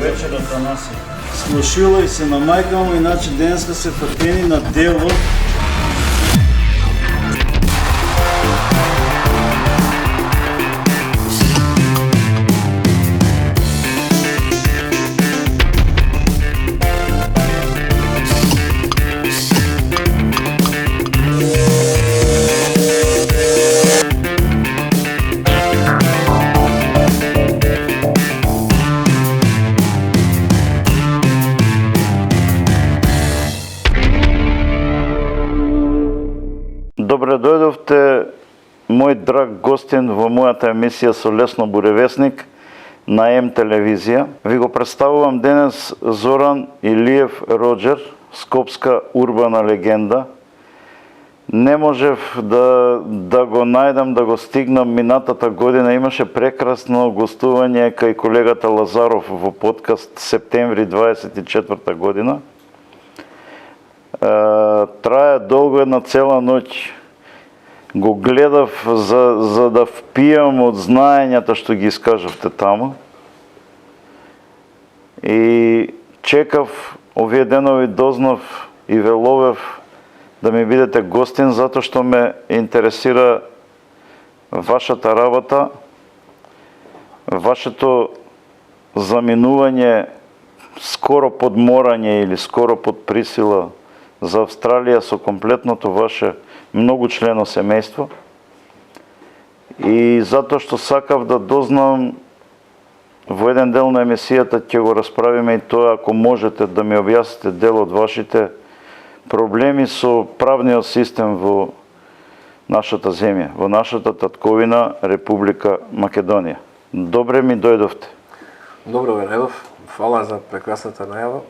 вечер, Атанаси. Слушилај се на мајка му, иначе денеска се фатени на дело. Добре дојдовте, мој драг гостин во мојата емисија со Лесно Буревесник на М телевизија. Ви го представувам денес Зоран Илиев Роџер, скопска урбана легенда. Не можев да го најдам, да го стигнам минатата година. Имаше прекрасно гостување кај колегата Лазаров во подкаст септември 24 година. Трае долго, една цела ноќ. Го гледав за да впијам од знаењата што ги искажавте таму. И чекав, овие денови дознав и ве ловев да ми бидете гостин, затоа што ме интересира вашата работа, вашето заминување, скоро под морање или скоро под присила за Австралија со комплетното ваше многучлено семејство. И затоа што сакав да дознам, во еден дел на емисијата ќе го расправиме и тоа, ако можете да ми објасните дел од вашите проблеми со правниот систем во нашата земја, во нашата татковина Република Македонија. Добре ми дојдовте. Добро ве најдов. Фала за прекрасната најава.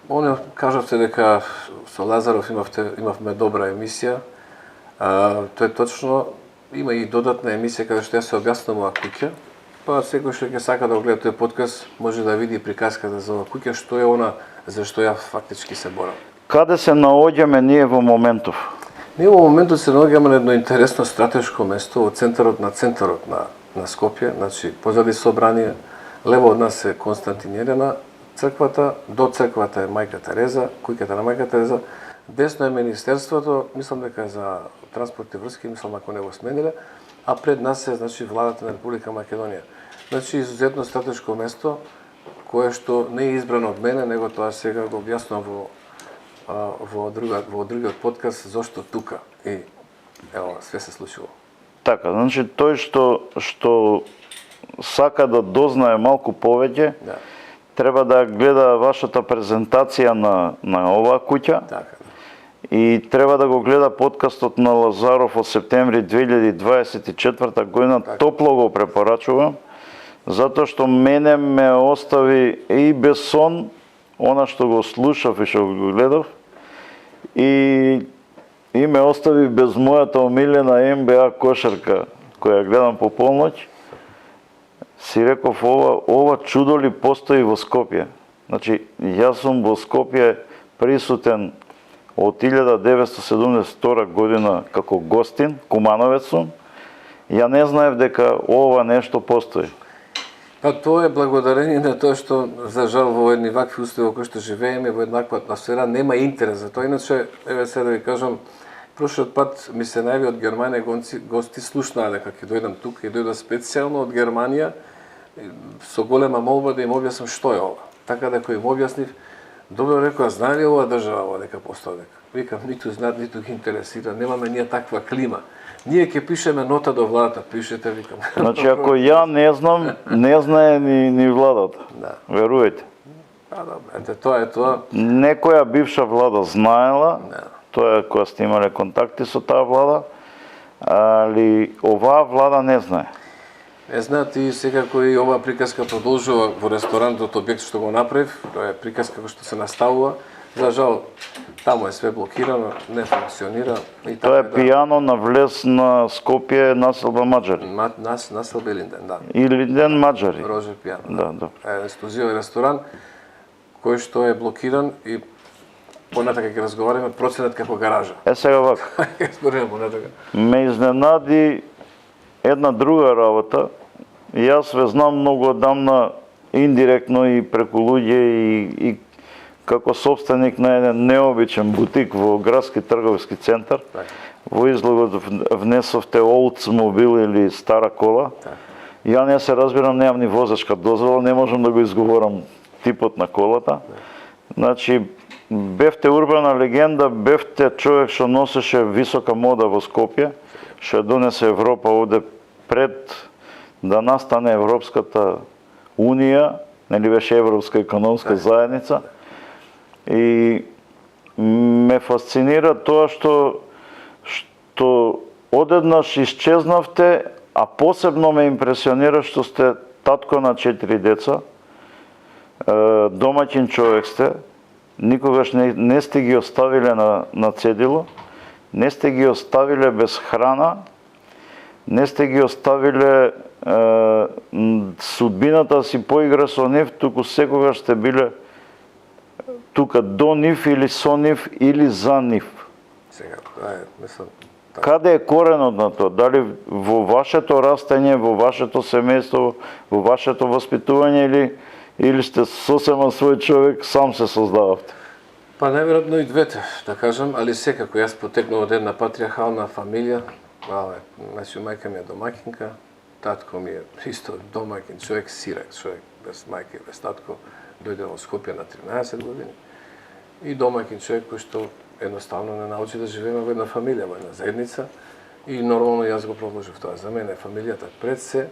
Оне кажавте дека со Лазаров имавме добра емисија. Тоа е точно. Има и додатна емисија каде што ја се објаснам ова куќа. Па секој што ќе сака да гледа тој подкаст може да види приказката за ова куќа, што е она за што ја фактички се борам. Каде се наоѓаме ние во моментов? Ние во моментот се наоѓаме на едно интересно стратешко место во центарот на Скопје, значи позади собрание, лево од нас е Константин Јелена, црквата, до црквата е Мајка Тереза, куќата на Мајка Тереза, десно е Министерството, мислам дека е за транспорт и врски, мислам ако не го смениле, а пред нас е значи владата на Република Македонија. Значи изузетно стратешко место кое што не е избрано од мене, него тоа сега го објаснувам во другиот подкаст зошто тука. И ево, све се случило. Така, значи тој што сака да дознае малку повеќе, Да. треба да гледа вашата презентација на оваа куќа. Така. И треба да го гледа подкастот на Лазаров од септември 2024 година. Така. Топло го препорачувам, затоа што мене ме остави и без сон, она што го слушав и што го гледав, и ме остави без мојата омилена НБА кошарка, која гледам по полноќ. Си реков, ова чудо ли постои во Скопје? Значи, јас сум во Скопје присутен од 1972 година како гостин, кумановец сум. Ја не знаев дека ова нешто постои. Па тоа е благодарение на тоа што за жал во едни вакви услови во кои што живееме, во еднаква атмосфера, нема интерес за тоа. Иначе, еве сега да ви кажам, прошлиот пат ми се најави од Германија гости, слушнаа дека ќе дојдам тука и дојдов специјално од Германија со голема молба да им објаснам што е ова. Така дека им објаснив, добро рекоа, знае ли ова држава ова дека постои дека? Викам, ниту знаат, ниту ги интересира, немаме ние таква клима. Ние ќе пишеме нота до владата, пишете, викам. Значи, ако ја не знам, не знае ни владата. Да. Веруете. А, добре, ете, тоа е тоа. Некоја бивша влада знаела, Да. тоа е кога сте имале контакти со таа влада, али оваа влада не знае. Не знаат и секако и оваа приказка продолжува во ресторантот објект што го направив, тоа е приказка што се наставува. За жал, таму е све блокирано, не функционира. И Тоа е пијано на влез на Скопје, населба маđари. Населба Илинден, да. Илинден маđари. Рожер пијано. Да, да. Ексклузивен ресторан кој што е блокиран и понатака ќе разговараме проценат како гаража. Сега вака. Ќе збориме понатака. Ме изненади една друга работа. Јас ве знам многу одамна индиректно и преку луѓе и како собственик на еден необичен бутик во градски трговски центар. Во излогот внесовте Oldsmobile или стара кола. Ја не се разбирам, немам ни возачка дозвола, не можам да го изговорам типот на колата. Значи, бевте урбана легенда, бевте човек што носеше висока мода во Скопје, што ја донесе Европа овде пред да настане Европската Унија, нели беше Европска економска заедница. И ме фасцинира тоа што одеднаш исчезнавте, а посебно ме импресионира што сте татко на 4 деца, домаќин човек сте, никогаш не сте ги оставиле на цедило, не сте ги оставиле без храна, не сте ги оставиле судбината си поигра со нив, туку секогаш сте биле тука до нив или со нив или за нив. Сега, тоа е, мислам, Каде е коренот на тоа? Дали во вашето растење, во вашето семејство, во вашето воспитување или сте сосема свој човек, сам се создававте? Па најверојатно и двете, да кажам, али секако јас потекнав од една патриархална фамилија. Значи мајка ми е домаќинка, татко ми е исто домаќин човек, сирак човек, без мајка и без татко, дојде во Скопје на 13 години. И домаќин човек кој што едноставно не научи да живееме во една фамилија, во една заедница. И нормално јас го продолжив тоа. За мене е фамилијата пред се,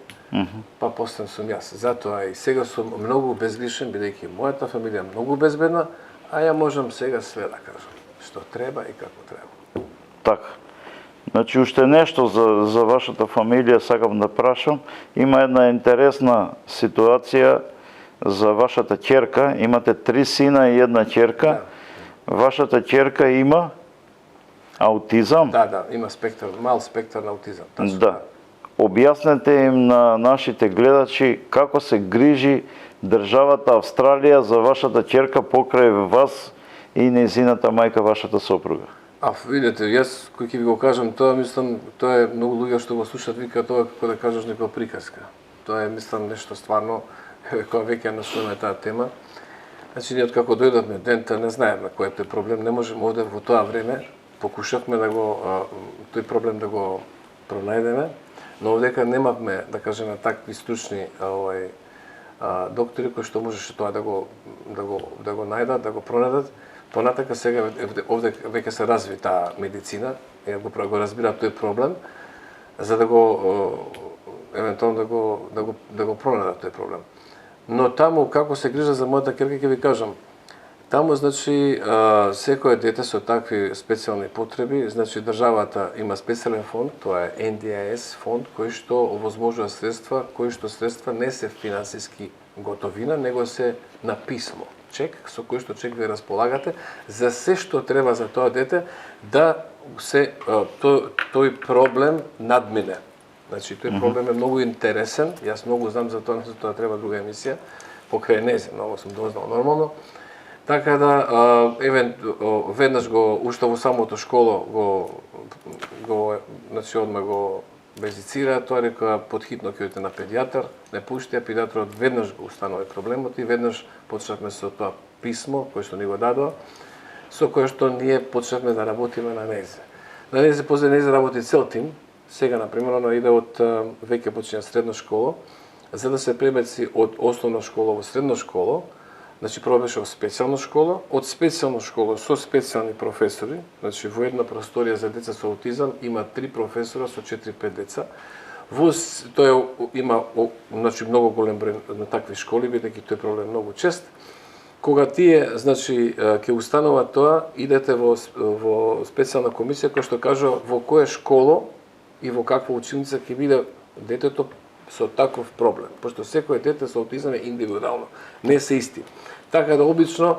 па после сум јас. Затоа и сега сум многу безгришен, бидејќи мојата фамилија е многу безбедна, а ја можам сега све да кажам, што треба и како треба. Така. Значи, уште нешто за вашата фамилија сакам да прашам. Има една интересна ситуација за вашата ќерка. Имате 3 сина и една ќерка. Вашата ќерка има аутизам? Да, има мал спектар на аутизам. Да. Објаснете им на нашите гледачи како се грижи државата Австралија за вашата ќерка покрај вас и нејзината мајка, вашата сопруга. Видете, јас кој ќе ви го кажам тоа, мислам, тоа е многу луѓе што го слушаат, вика тоа како да кажеш некоја приказка. Тоа е, мислам, нешто стварно, кога веќе насуваме таа тема. Значи, ние откако дојдовме дента, не знаеме кој е тој проблем, не можеме овде во тоа време, покушавме да тој проблем да го пронајдеме, но овдека немавме, да кажеме, такви стручни доктори кои што можеше тоа да го најдат, да го пронајдат. Понатака сега овде веќе се разви таа медицина, го разбираат тој проблем, за да го евентуално да го пронајдат тој проблем. Но таму како се грижа за мојата ќерка ќе ви кажам. Таму значи секое дете со такви специјални потреби, значи државата има специјален фонд, тоа е NDIS фонд кој што овозможува средства, кои што средства не се финансиски готовина, него се на писмо. Чек, со кој што чек ви располагате за се што треба за тоа дете да се тој проблем надмине. Значи тој проблем е многу интересен, јас многу знам за тоа треба друга емисија, покрај незе, многу сум дознал нормално. Така да веднаш го уште во самото школо значи одма го безицира, тоа река подхитно ќе одите на педијатар, не пушти, а педијатрот веднаш го установи проблемот и веднаш почнавме со тоа писмо кој што ни го дадоа, со кое што ние почнавме да работиме на незе. На незе после незе работи цел тим. Сега например она иде од веќе почиња средна школа, за да се премести од основна школа во средна школа. Значи прво беше во специјална школа, од специјална школа со специјални професори, значи во една просторија за деца со аутизам има 3 професора со 4-5 деца. Тоа има значи многу голем број на такви школи, бидејќи тој проблем многу чест. Кога тие значи ќе устанува тоа, идете во специјална комисија која што кажува во која школа и во каква училница ќе биде детето со таков проблем, пошто секој дете со аутизам е индивидуално, не се исти. Така да обично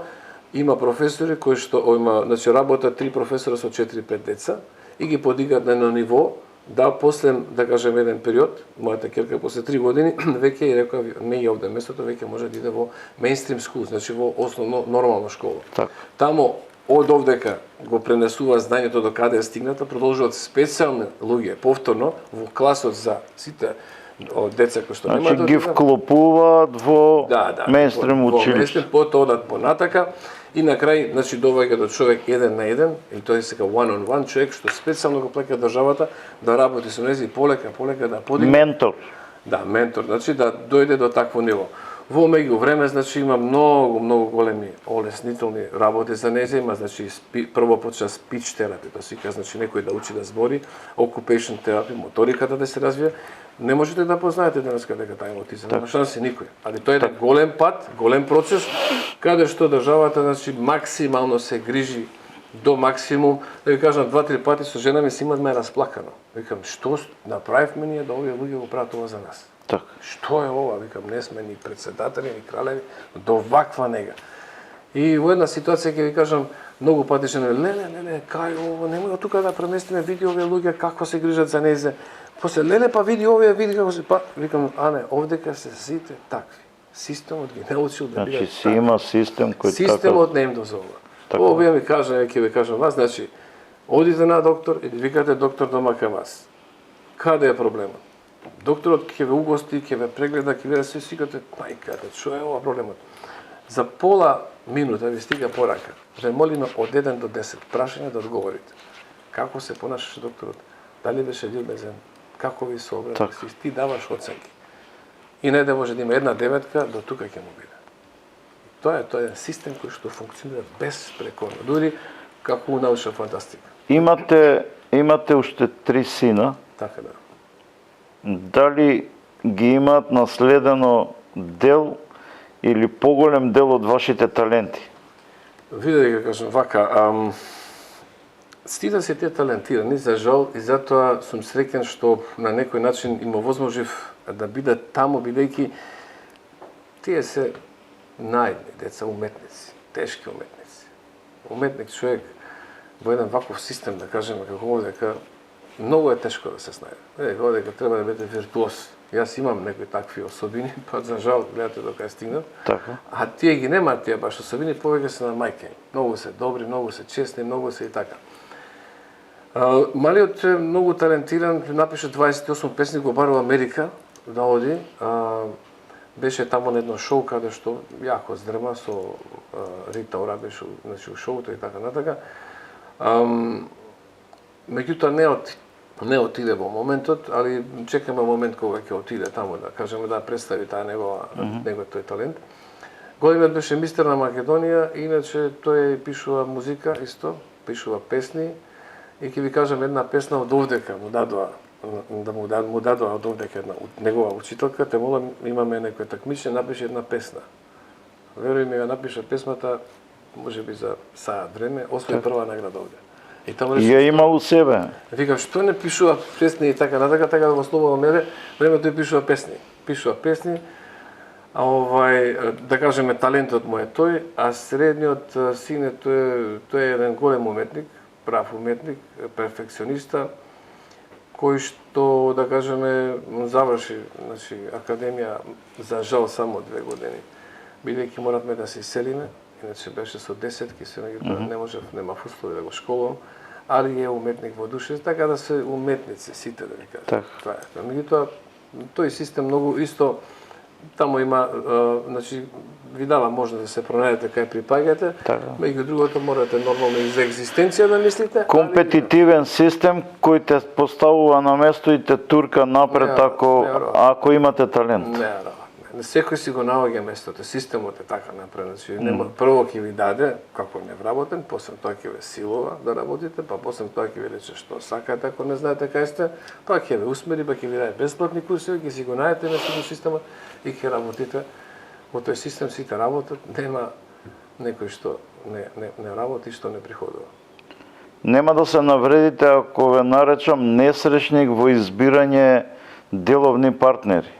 има професори кои што значи работат 3 професора со 4-5 деца и ги подигаат на едно ниво да после, да кажем, еден период, мојата ќерка после 3 години веќе и рекоа не е овде местото, веќе може да иде во мејнстрим скул, значи во основно нормална школа. Так. Таму од овдека го пренесува знањето до каде е стигната, продолжуваат специјални луѓе повторно во класот за сите од деца кои што Значи немаат ги аутизам. вклопуваат во мејнстрим во училиште. мејнстрим, потоа одат понатака и на крај, значи доаѓа до човек еден на еден, и тој се ка one on one човек што специјално го плаќа државата да работи со нези полека да подигне. Ментор. Да, ментор, значи да дојде до такво ниво. Во меѓувреме, значи има многу големи олеснителни работи за незе, има значи прво почна спич терапија, тоа се вика, значи некој да учи да збори, occupational therapy, моториката да се развие. Не можете да познаете денеска дека тај има аутизам, нема шанси никој. Али тоа е еден голем пат, голем процес, каде што државата значи максимално се грижи до максимум. Да ви кажам, 2-3 пати со жена ми се имаме расплакано. Викам, што направивме ние да овие луѓе го прават ова за нас? Така. Што е ова? Викам, не сме ни председатели, ни кралеви, до ваква нега. И во една ситуација ќе ви кажам, многу пати жена, леле, кај ова, немој од тука да преместиме, види овие луѓе како се грижат за незе. После, леле, па види овие, види како се, па, викам, Ане, овдека се сите такви. Системот ги научил да бидат Значи си има систем кој Системот не им дозволува. Така. Ова ја ми кажа, ќе ви кажам вас, значи, одите на доктор или викате доктор дома кај вас. Каде е проблемот? Докторот ќе ве угости, ќе ве прегледа, ќе ви се сикате, мајката, што е ова проблемот? За пола минута ви стига порака. Ве молиме од 1 до 10 прашања да одговорите. Како се понашаше докторот? Дали беше љубезен? Како ви се обрати? Так. Ти даваш оценки. И не да може да има една деветка, до тука ќе му биде. Тоа е систем кој што функционира безпрекорно. Дури како у научна фантастика. Имате уште 3 сина. Така да. Дали ги имаат наследено дел или поголем дел од вашите таленти? Виде дека кажам вака, сите се те талентирани, за жал, и затоа сум среќен што на некој начин им овозможив да бидат таму, бидејќи тие се најдни деца уметници, тешки уметници. Уметник човек во еден ваков систем, да кажеме, како овдека, многу е тешко да се снајде. Овдека треба да биде виртуоз. Јас имам некои такви особини, па за жал, гледате до кај стигнат. Така. А тие ги немаат тие баш особини, повеќе се на мајке. Многу се добри, многу се честни, многу се и така. Малиот е многу талентиран, напише 28 песни, го барува Америка да оди. Беше таму на едно шоу каде што јако здрма со Рита Ора беше значи, у шоуто и така натака. Меѓутоа не отиде во моментот, али чекаме момент кога ќе отиде таму да кажеме да представи таа неговиот тој талент. Големиот беше мистер на Македонија, иначе тој пишува музика исто, пишува песни и ќе ви кажам една песна од овдека му дадоа му дадоа од овдека една негова учителка, те молам имаме некој такмиче, напише една песна. Веруј ми, ја напиша песмата можеби за саат време, освои прва награда овде. И таму Ја има у себе. Викам, што не пишува песни и така натака, така да го слободно мене, време тој пишува песни. Пишува песни, а да кажеме, талентот му е тој, а средниот син е тој е еден голем уметник, прав уметник, перфекциониста, кој што, да кажеме, заврши, значи, академија, за жал, само 2 години. Бидејќи моравме да се иселиме, иначе беше со 10-ки, се не можев, немав услови да го школувам, али е уметник во душа, така да се уметници, сите да ви кажам. Тоа е. Меѓутоа, тој систем многу исто, таму има, значи, ви дава можност да се пронајдете кај припаѓате, меѓу другото морате нормално и за екзистенција да мислите. Компетитивен систем кој те поставува на место и те турка напред ако имате талент. Не, секој си го наоѓа местото, системот е така направен, значи прво ќе ви даде како невработен, после тоа ќе ве силува да работите, па после тоа ќе ви рече што сакате ако не знаете кај сте, па ќе ве усмери, па ќе ви даде бесплатни курсеви, ќе си го најдете местото системот и ќе работите. Во тој систем сите работат, нема некој што не работи, што не приходува. Нема да се навредите ако ве наречам несречник во избирање деловни партнери.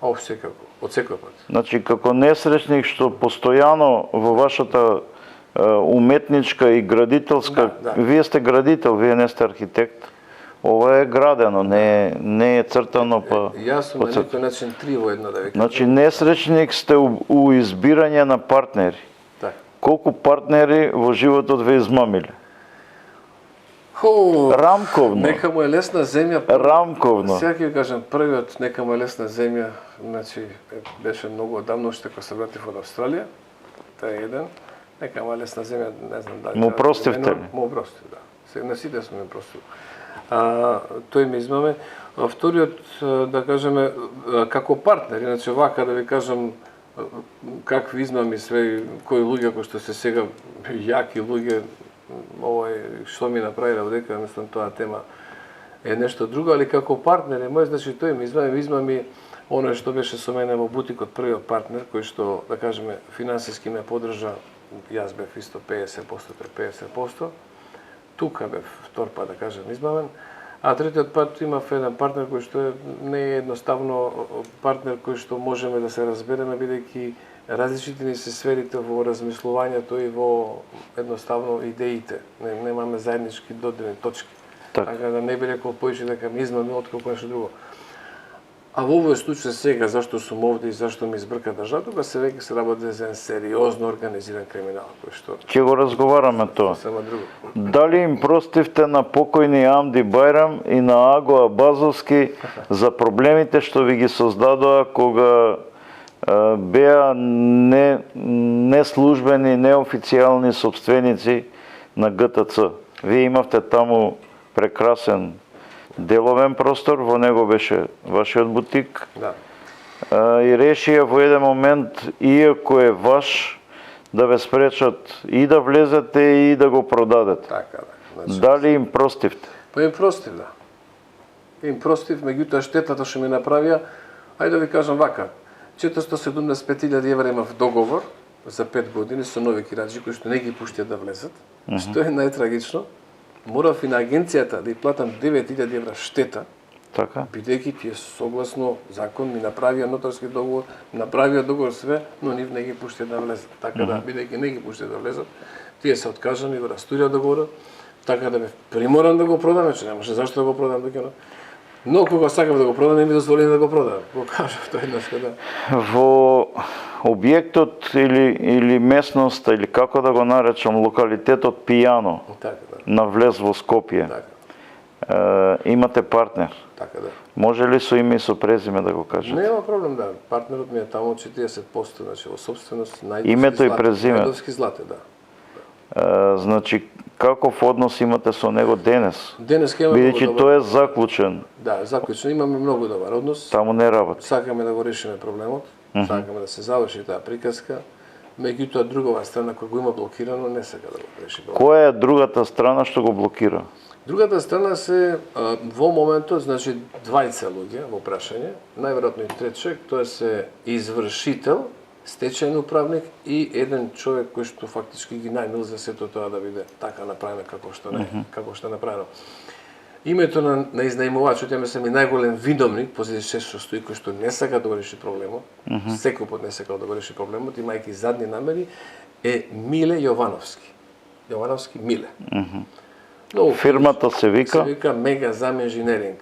Секако, од секој пат. Значи, како несречник што постојано во вашата уметничка и градителска, вие сте градител, вие не сте архитект. Ова е градено, не е цртано па... Јас сум на некој начин 3 во едно да ви кажам. Значи, несречник сте у избирање на партнери. Так. Колку партнери во животот ве измамиле? Рамковно. Нека му е лесна земја. Рамковно. Сега ќе ви кажам, првиот нека му е лесна земја, значи беше многу одамно уште кога се вратив од Австралија. Тоа е еден. Нека му е лесна земја, не знам дали. Му простивте ли? Му простив, да. Се на сите сме простили. Тој ми измаме. А вториот, да кажеме, како партнер, иначе вака да ви кажам какви измами све, кои луѓе кои што се сега јаки луѓе, што ми направиле одека, мислам тоа тема е нешто друго, али како партнер е мој, значи тој ми измами оно што беше со мене во бутикот, првиот партнер кој што, да кажеме, финансиски ме поддржа, јас бев исто 50%, тој 50%. Тука бев втор пат, да кажем, измамен. А третиот пат имав еден партнер кој што не е едноставно партнер кој што можеме да се разбереме, бидејќи различити ни се сферите во размислувањето и во едноставно идеите. Немаме заеднички додирни точки. Така да не би рекол поише дека ми измами отколку нешто друго. А во овој случај сега, зашто сум овде и зашто ми избрка државата, кога се веќе се работи за еден сериозно организиран криминал, кој што Ќе го разговараме тоа. само друго. Дали им простивте на покојни Амди Бајрам и на Аго Абазовски за проблемите што ви ги создадоа кога беа неслужбени, неофицијални собственици на ГТЦ? Вие имавте таму прекрасен деловен простор, во него беше вашиот бутик. Да. И решија во еден момент, иако е ваш, да ве спречат и да влезете и да го продадете. Така да. Значи, Дали им простивте? Па им простив, да. Им простив, меѓутоа штетата што ми направија, ајде да ви кажам вака, 475.000 евра имав договор за 5 години со нови кираџи кои што не ги пуштија да влезат. Што е најтрагично, морав и на агенцијата да ја платам 9.000 евра штета, Така? бидејќи тие согласно закон ми направија нотарски договор, направија договор све, но нив не ги пуштија да влезат. Така да, бидејќи не ги пуштија да влезат, тие се откажани, го растурија договорот, така да бев приморан да го продам, че немаше зашто да го продам доаѓа. Но кога сакав да го продам, не ми дозволени да го продам. Го кажав тоа еднаш да. Во објектот или местноста, или како да го наречам, локалитетот Пијано, Така да. на влез во Скопје, Така. имате партнер. Така да. Може ли со име и со презиме да го кажете? Нема проблем, да. Партнерот ми е таму 40%, значи во собственост најдовски Името и презиме. Најдовски злате, да. Значи, каков однос имате со него денес? Денес ќе имаме Бидејќи тој е заклучен, Да, заклучно имаме многу добар однос. таму не работи. Сакаме да го решиме проблемот, сакаме да се заврши таа приказка. Меѓутоа другава страна која го има блокирано не сака да го реши проблемот. Која е другата страна што го блокира? Другата страна се во моментот, значи двајца луѓе во прашање, најверојатно и трет човек, тоа се извршител, стечајен управник и еден човек кој што фактички ги најмил за сето тоа да биде така направено како што не, како што е направено. Името на изнајмувачот, ја мислам и најголем виновник, позади се што стои кој што не сака да го реши проблемот, секој пат не сакал да го реши проблемот, имајќи задни намери, е Миле Јовановски. Јовановски Миле. Многу Фирмата се вика? Се вика Мега Зам Инженеринг.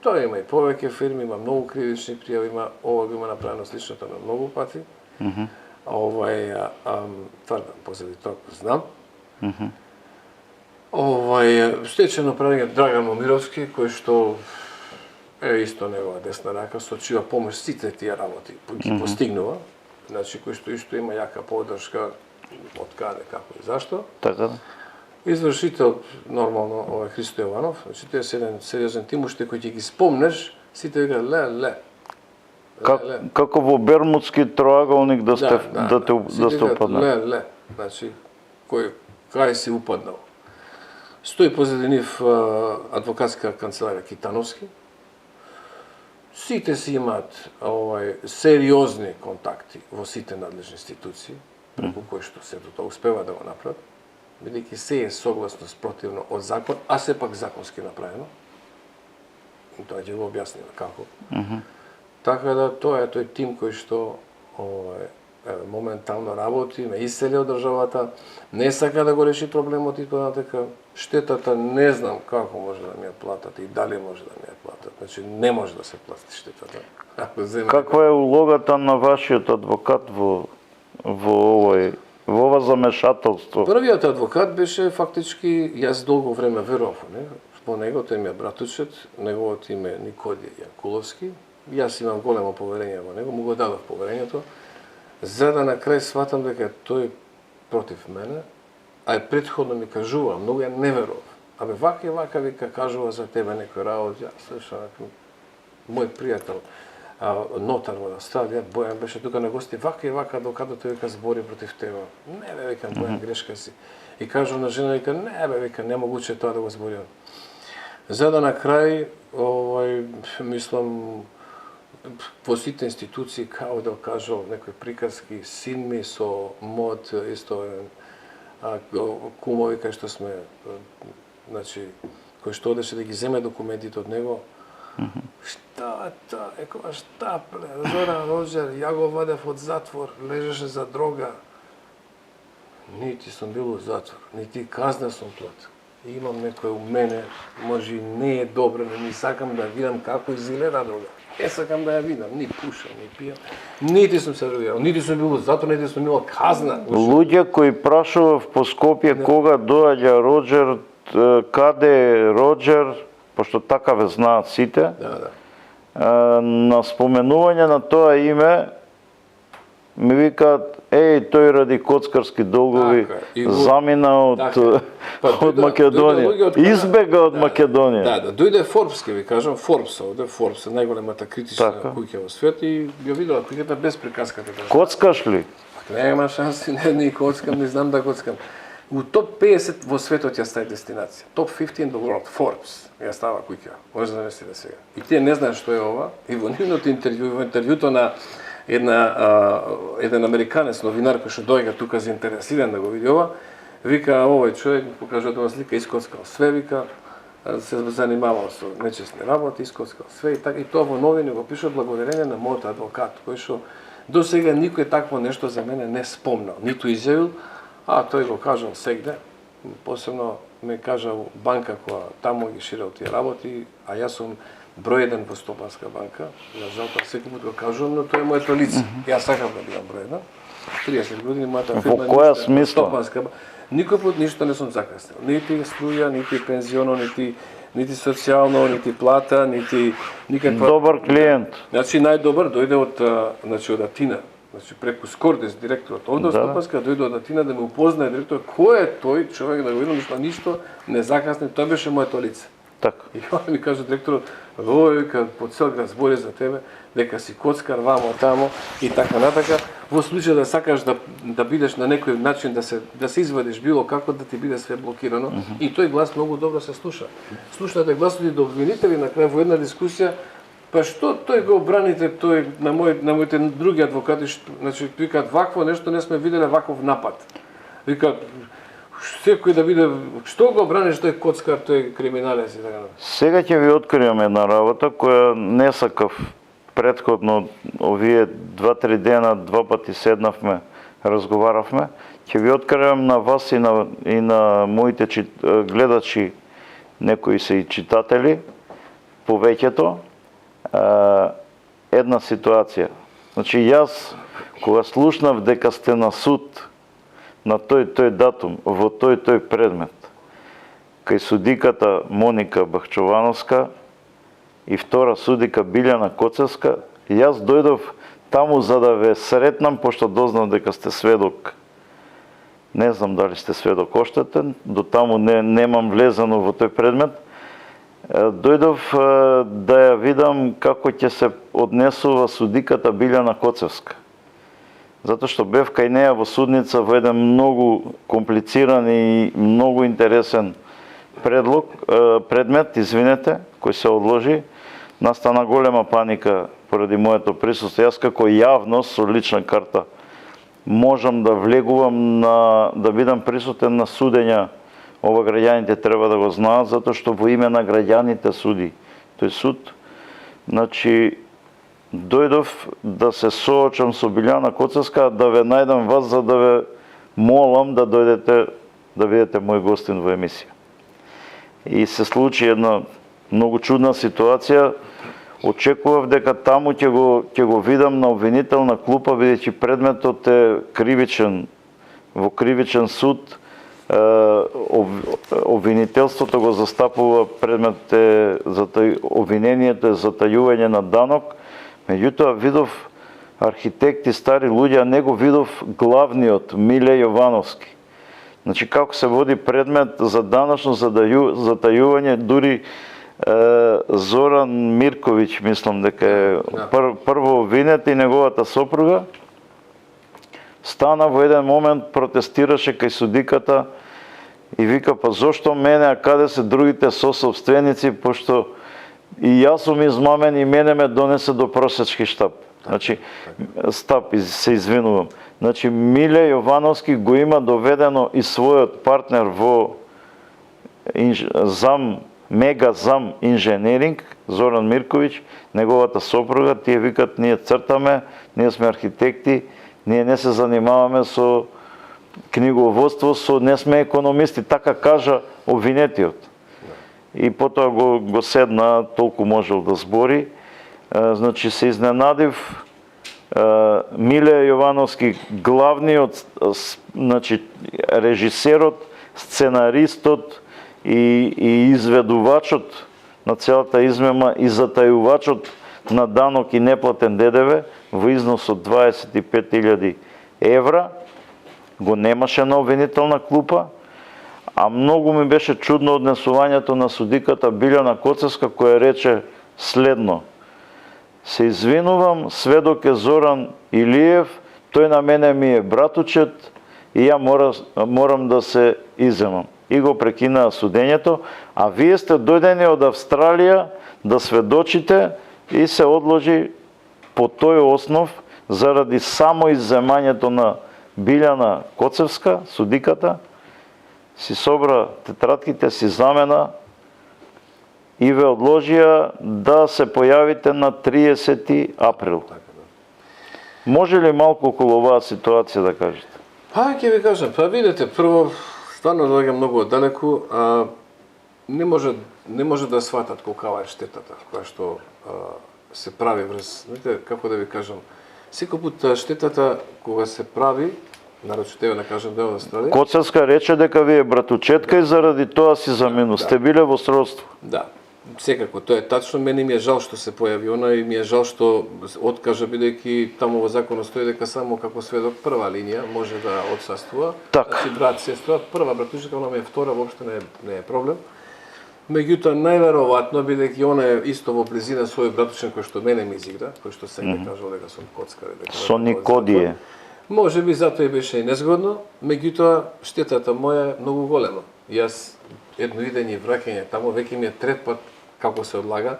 Тоа има и повеќе фирми, има многу кривични пријави, има ова го има направено сличното на многу пати. Тврдам, позади тоа знам. Стечено правење Драган Момировски, кој што е исто негова десна рака, со чија помош сите тие работи ги постигнува. Значи, кој што исто има јака поддршка од каде, како и зашто. Така да. Извршител, нормално, Христо Јованов, значи тој е еден сериозен тим, уште кој ќе ги спомнеш, сите вика ле. Како во Бермудски троаголник да сте упаднали? Ле. Значи, кај си упаднал. Стои позади нив адвокатска канцеларија Китановски. Сите си имаат сериозни контакти во сите надлежни институции, преку кои што сето тоа успева да го направат, бидејќи се е согласно спротивно од закон, а сепак законски направено. И тоа ќе го објасниме како. Така да тоа е тој тим кој што моментално работи, ме исели од државата, не сака да го реши проблемот и понатака штетата не знам како може да ми ја платат и дали може да ми ја платат. Значи не може да се плати штетата. Каква е улогата на вашиот адвокат во овој во ова замешателство? Првиот адвокат беше фактички, јас долго време верував во него, тој ми е братучет, неговото име е Никоди Јакуловски. Јас имам големо поверење во него, му го дадов поверењето, за да на крај сватам дека тој против мене, а и претходно ми кажува, многу ја не верував. Абе, вака и вака вика кажува за тебе некој работ, ја слушам, мој пријател, нотар во Австралија, Бојан беше тука на гости, вака и вака докаде тој вика збори против тебе. Не бе, викам, Бојан, грешка си. И кажу на жена, вика, не бе, вика, немогуче тоа да го збори. За да на крај, мислам, во сите институции, као да кажу, некои приказки, син ми со мод, исто кумови кај што сме, значи, кој што одеше да ги земе документите од него, Шта, шта, Зоран Роџер, ја го вадев од затвор, лежеше за дрога. Нити сум бил у затвор, нити казна сум платил. Имам некој у мене, може и не е добро, не сакам да видам како изгледа дрога. Не сакам да ја видам, ни пушам, ни пијам. Нити сум се дрогирал, нити сум бил у затвор, нити сум имал казна. Луѓе кои прашував по Скопје кога доаѓа Роџер, каде е Роџер, пошто така ве знаат сите, на споменување на тоа име ми викаат, тој ради коцкарски долгови замина од Македонија, избега од Македонија. Да, дојде Forbes, ке ви кажам, Forbes, најголемата критична куќа во свет и ја видела куќата без приказката. Коцкаш ли? Нема шанси, не коцкам, не знам да коцкам. У топ 50 во светот ја стаи дестинација. Топ 50 in the world, Forbes, ја става куќа. Може да мислите сега. И тие не знаат што е ова. И во нивното интервју, во интервјуто на еден американец новинар кој што доаѓа тука заинтересиран да го види ова, вика овој човек покажува тоа слика, искоцкал све, вика, се занимавал со нечесни работи, искоцкал све и така и тоа во новини го пише благодарение на мојот адвокат, кој што до сега никој такво нешто за мене не спомнал, ниту изјавил. А тој го кажал сегде, посебно ме кажал банка која таму ги ширал тие работи, а јас сум број еден во Стопанска банка. На жал тоа секој пат го кажувам, но тоа е моето лице. Јас сакам да бидам број еден. 30 години мојата фирма. Во која смисла? Стопанска банка. Никој пат ништо не сум закаснел. Нити струја, нити пензионо, нити социјално, нити плата, нити никаква. Добар клиент. Значи најдобар дојде од Атина. Значи преку Скордес, директорот од Стопанска, дојде од Атина да ме упознае директор кој е тој човек, да го видам, ништо не закасне, тоа беше моето лице. Така. И он ми каже директорот, вика по цел град збори за тебе, дека си коцкар вамо тамо и така натака. Во случај да сакаш да бидеш на некој начин да се извадиш било како да ти биде све блокирано, и тој глас многу добро се слуша. Слушнате гласови до обвинители на крај во една дискусија. Па што тој го браните, тој на моите други адвокати, значи викаат вакво нешто не сме виделе, ваков напад. Викаат секој да биде, што го браниш тој коцкар, тој криминалец и така. Сега ќе ви откријам една работа која не сакав претходно, овие 2-3 дена, два пати седнавме, разговаравме. Ќе ви откријам на вас и на моите гледачи, некои се и читатели, повеќето. Една ситуација. Значи јас кога слушнав дека сте на суд на тој датум во тој предмет кај судиката Моника Бахчовановска и втора судика Билјана Коцевска, јас дојдов таму за да ве сретнам пошто дознав дека сте сведок. Не знам дали сте сведок оштетен, до таму немам влезено во тој предмет. Дојдов да ја видам како ќе се однесува судиката Билјана Коцевска. Затоа што бев кај неја во судница во еден многу комплициран и многу интересен предмет, кој се одложи. Настана голема паника поради моето присуство. Јас како јавност со лична карта можам да влегувам да бидам присутен на судења. Ова граѓаните треба да го знаат, затоа што во име на граѓаните суди тој суд. Значи, дојдов да се соочам со Билјана Коцевска, да ве најдам вас, за да ве молам да дојдете да бидете мој гостин во емисија. И се случи една многу чудна ситуација. Очекував дека таму ќе го видам на обвинителна клупа, бидејќи предметот е кривичен во кривичен суд обвинителството го застапува предметите за обвинението е затајување на данок, меѓутоа видов архитекти, стари луѓе, а не го видов главниот Миле Јовановски. Значи како се води предмет за даночно затајување, дури Зоран Мирковиќ, мислам дека е прво обвинет и неговата сопруга, стана во еден момент, протестираше кај судиката и вика, па зошто мене, а каде се другите сособственици, пошто и јас сум измамен и мене ме донесе до просечки штаб. Значи, се извинувам. Значи, Миле Јовановски го има доведено и својот партнер во мега зам инженеринг, Зоран Мирковиќ, неговата сопруга, тие викат, ние цртаме, ние сме архитекти, ние не се занимаваме со книговодство, не сме економисти, така кажа обвинетиот. И потоа го седна, толку можел да збори. Значи се изненадив, Миле Јовановски, главниот, значи режисерот, сценаристот и изведувачот на целата измама и затајувачот на данок и неплатен ДДВ во износ од 25.000 евра, го немаше на обвинителна клупа, а многу ми беше чудно однесувањето на судиката Билјана Коцевска, која рече следно: се извинувам, сведок е Зоран Илиев, тој на мене ми е братучет и ја морам да се иземам. И го прекинаа судењето, а вие сте дојдени од Австралија да сведочите и се одложи по тој основ заради само изземањето на Билјана Коцевска, судиката, си собра тетратките, си замена и ве одложија да се појавите на 30 април. Може ли малку околу оваа ситуација да кажете? Па, ќе ви кажам, па видите, прво, стварно доаѓа многу оддалеку, не може да сватат колкава е штетата која што се прави врз, знаете, како да ви кажам, секој пат штетата кога се прави, нарочитево да кажам дел од Австралија. Коцевска рече дека ви е братучетка и заради тоа си замину. Сте биле во сродство. Да, секако, тоа е тачно. Мене ми е жал што се појави она и ми е жал што откажа, бидејќи таму во законот стои дека само како сведок прва линија може да отсаствува. Така. Значи брат, сестра, прва братушка, она ми е втора, воопшто не е проблем. Меѓутоа, најверојатно, бидејќи она е исто во близина свој братучен кој што мене ми изигра, кој што сега кажал дека сум коцкар. Со Никодие. Може би затоа и беше и незгодно, меѓутоа штетата моја е многу голема. Јас едно идење и враќање таму веќе ми е трет пат како се одлага,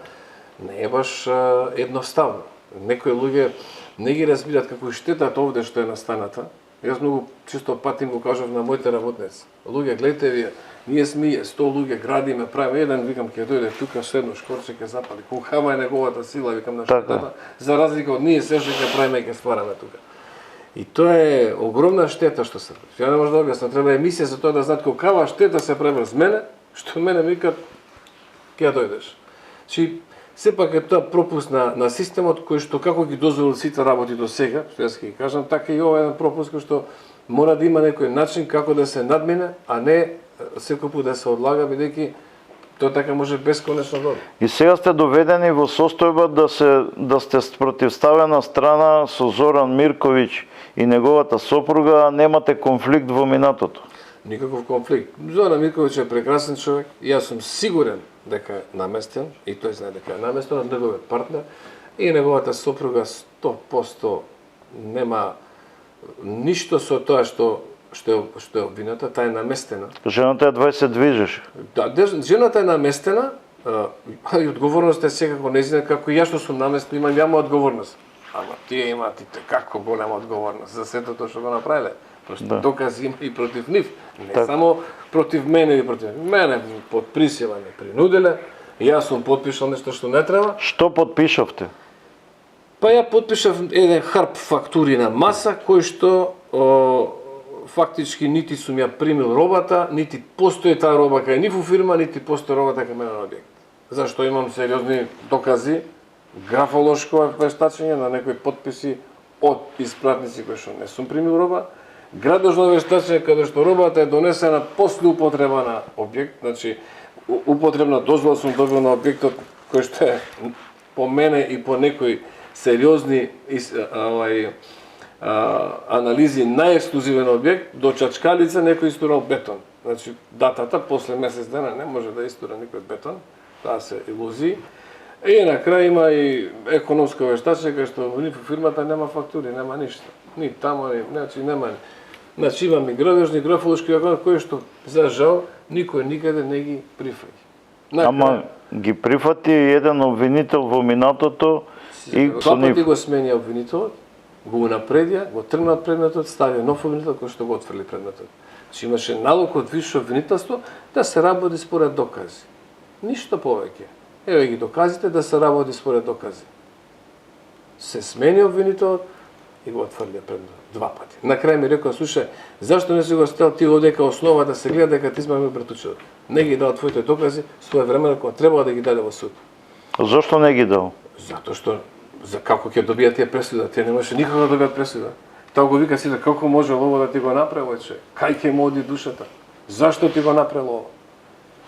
не е баш едноставно. Некои луѓе не ги разбират како штетата овде што е настаната. Јас многу чисто пат им го кажав на моите работници. Луѓе, гледате вие, ние сме 100 луѓе градиме, правиме еден, викам ќе дојде тука седно шкорче ќе запали. Колкава е неговата сила, викам на штетата, за разлика од ние се што ќе правиме и ќе ствараме тука. И тоа е огромна штета што се прави. Ја не може да објаснам, треба емисија за тоа да знаат колкава штета се прави врз мене, што мене ми викат ќе дојдеш. Значи, сепак е тоа пропуст на системот кој што како ги дозволил сите работи до сега, што јас ќе ги кажам, така и ова е еден пропуст кој што мора да има некој начин како да се надмине, а не секој пат да се одлага, бидејќи тоа така може бесконечно добро. И сега сте доведени во состојба да сте противставена страна со Зоран Мирковиќ и неговата сопруга, а немате конфликт во минатото. Никаков конфликт. Зоран Мирковиќ е прекрасен човек. Јас сум сигурен дека е наместен и тој знае дека е наместен од неговиот партнер и неговата сопруга 100% нема ништо со тоа што е обвината, таа е наместена. Жената едва се движеше. Да, жената е наместена, и одговорноста е секако нејзина, како и јас што сум наместен, имам јама одговорност. Ама тие имаат и како голема одговорност за сето тоа што го направиле. Просто докази има и против нив. Не само против мене и против мене, под присила ме принуделе. Јас сум потпишал нешто што не треба. Што потпишавте? Па ја потпишав еден харп фактури на маса, кој што фактички нити сум ја примил робата, нити постои таа роба кај нив у фирма, нити постои робата кај мене на објект. Зашто имам сериозни докази, графолошко вештачење на некои потписи од испратници кои што не сум примил роба, Градожно вештачење каде што робата е донесена после употреба на објект, значи употребна дозвола сум добил на објектот кој што е по мене и по некои сериозни анализи најексклузивен објект, до Чачкалица некој истурал бетон. Значи датата после месец дена не може да истура никој бетон, таа се илузии. И на крај има и економска вештачење што во фирмата нема фактури, нема ништо. Ни тамо, значи нема. Значи имаме градежни, графолошки акон кои што за жал никој никаде не ги прифаќа. Ама ги прифати еден обвинител во минатото и со два пати нив. го смени обвинителот, го унапредија, го тргна од предметот, ставија нов обвинител кој што го отфрли предметот. Значи имаше налог од висше обвинителство да се работи според докази. Ништо повеќе. Еве ги доказите да се работи според докази. Се смени обвинителот и го отфрлија предметот два пати. На крај ми рекоа, слушај, зашто не си го стел ти одека основа да се гледа дека ти измами пред училот? Не ги дал твоите докази своевремено кога требало да ги даде во суд. Зошто не ги дал? Затоа што за како ќе добијат тие пресуда, те немаше никако да добијат пресуда. Таа го вика сите, како може ово да ти го направи, че? Кај ќе му оди душата? Зашто ти го направило ово?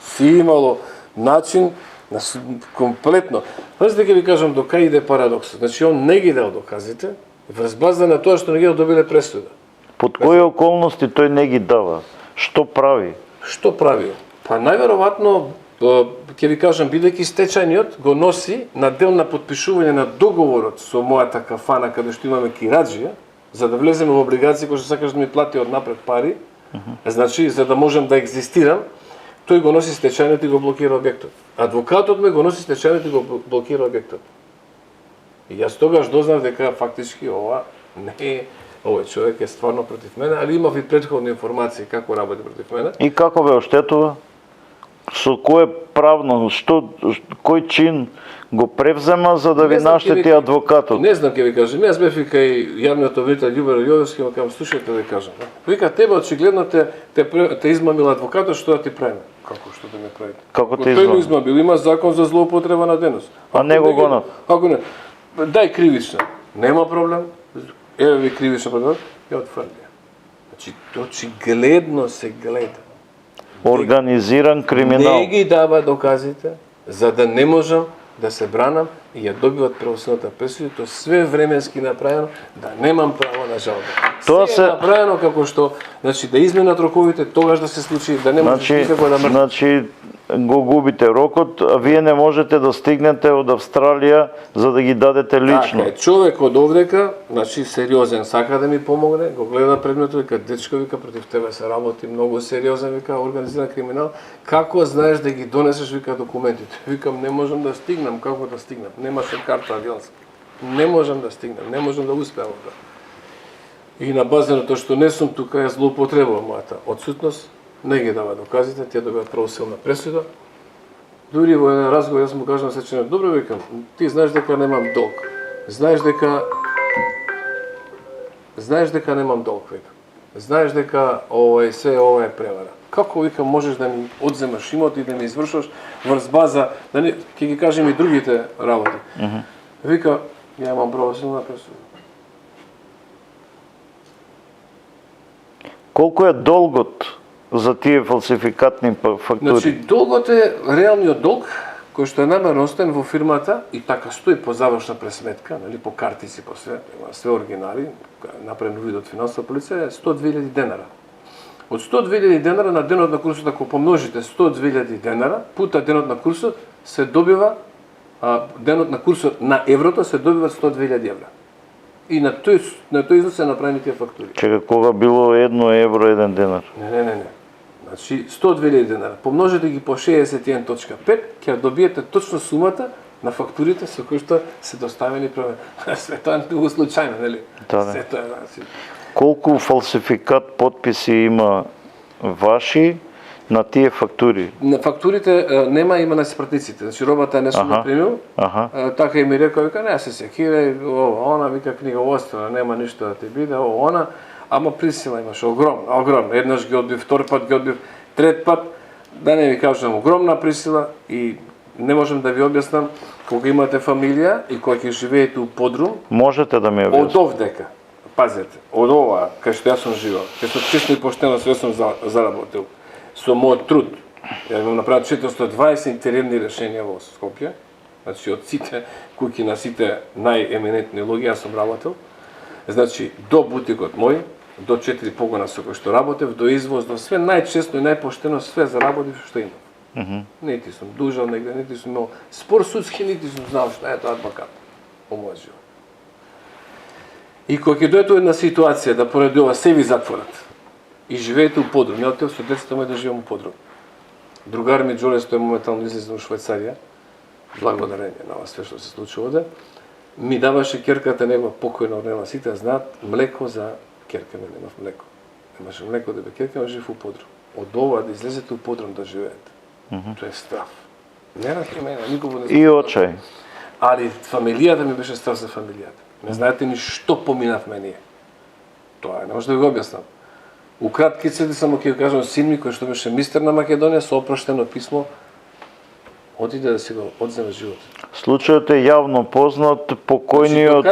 Си имало начин комплетно. Знаете дека ви кажам до кај иде парадоксот. Значи он не ги дал доказите, врз база на тоа што не ги добиле пресуда. Под кои околности тој не ги дава? Што прави? Што прави? Па најверојатно ќе ви кажам, бидејќи стечајниот го носи на дел на подпишување на договорот со мојата кафана каде што имаме кираџија, за да влеземе во облигации кои што сакаш да ми плати од напред пари, значи за да можам да екзистирам, тој го носи стечајниот и го блокира објектот. Адвокатот ме го носи стечајниот и го блокира објектот. И јас тогаш дознав дека фактички ова не е, овој човек е стварно против мене, али имав и претходни информации како работи против мене. И како ве оштетува? Со кое правно, кој чин го превзема за да ви наштети адвокатот? Не знам ќе ви кажам, јас бев и кај јавниот обвинител Љубер Јовевски, ма кажам, слушајте да ви кажам. Вика, тебе очигледно те измамил адвокатот, што да ти правиме? Како што да ме правите? Како те Тој го измамил? измамил, има закон за злоупотреба на денос. А не го гонат? Ако не, дај кривична. Нема проблем. Еве ви кривична проблем, ја отфрлија. Значи, очигледно се гледа. Организиран криминал. Не ги дава доказите, за да не можам да се бранам и ја добиват правосудната пресуда, тоа све временски направено, да немам право на жалба. Тоа се направено како што, значи да изменат роковите, тогаш да се случи, да не може никако да мрне. Значи го губите рокот, а вие не можете да стигнете од Австралија за да ги дадете лично. Така е, човек од овдека, значи сериозен, сака да ми помогне, го гледа предметот, вика, дечко, вика, против тебе се работи многу сериозен, вика, организиран криминал, како знаеш да ги донесеш, вика, документите? Викам, не можам да стигнам, како да стигнам? Немаше карта авионска. Не можам да стигнам, не можам да успеам да. И на база на тоа што не сум тука, ја злоупотребувам мојата отсутност, не ги дава доказите, тие добиваат правосилна пресуда. Дури во еден разговор јас му кажам сечено, добро викам, ти знаеш дека немам долг. Знаеш дека немам долг, викам. Знаеш дека се ова е превара. Како викам можеш да ми одземаш имот и да ми извршуваш врз база, да не, ќе ги кажем и другите работи. Вика, ја имам правосилна пресуда. Колку е долгот за тие фалсификатни фактури? Значи, долгот е реалниот долг, кој што е намерно остен во фирмата и така стои по завршна пресметка, нели, по картици, по све оригинали, направено вид од финансова полиција, е 102.000 денара. Од 102.000 денара на денот на курсот, ако помножите 102.000 денара, пута денот на курсот, се добива, денот на курсот на еврото се добиват 102.000 евра. И на тој износ се направени тие фактури. Чека, кога било 1 евро 1 денар? Не. Значи 102.000 денара. Помножете ги по 61.5, ќе добиете точно сумата на фактурите со кои што се доставени Све тоа е многу случајно, нели? Да. Све тоа е, значи. Колку фалсификат подписи има ваши на тие фактури? На фактурите нема има на спратниците. Значи робата не сум напримил. Така и ми рекоа, вика, не се секирај, она, вика, книговодствена, нема ништо да ти биде, она. Ама присила имаше огромна. Еднаш ги одбив, втор пат ги одбив, трет пат, да не ви кажам, огромна присила и не можам да ви објаснам, кога имате фамилија и кога ќе живеете у подрум, Можете да ми објасните? од овдека, пазете, од ова, кај што јас сум живеал, кај што честно и поштено све сум заработил, со мојот труд, ја имам направил 420 интерерни решенија во Скопје, значи од сите куќи на сите најеминентни луѓе јас сум работил, значи до бутикот мој, до 4 погона со кои што работев, до извоз, до све најчестно и најпоштено све заработив што имам. Нити сум дужал негде, нити сум имал спор судски, нити сум знал што е тоа адвокат во мојот живот. И кога ќе дојде една ситуација да поради ова се ви затворат и живеете у подрум, ја отидов со децата мој да живеам у подрум. Другар ми Џоле што е моментално излезе во Швајцарија, благодарение на ова све што се случи овде, ми даваше керката негова покојна од нема, сите знаат, млеко за керка, не немав млеко. Немаше млеко да бе керка, но жив у подрум. Од ова да излезете у подрум да живеете. Тоа е страв. Не раки мене, никого не И очај. Али фамилијата ми беше страв за фамилијата. Не знаете ни што поминавме ние. Тоа не може да ви го објаснам. У кратки црти само ќе ви кажам, син ми кој што беше мистер на Македонија со опроштено писмо отиде да си го одземе живот. Случајот е јавно познат, покојниот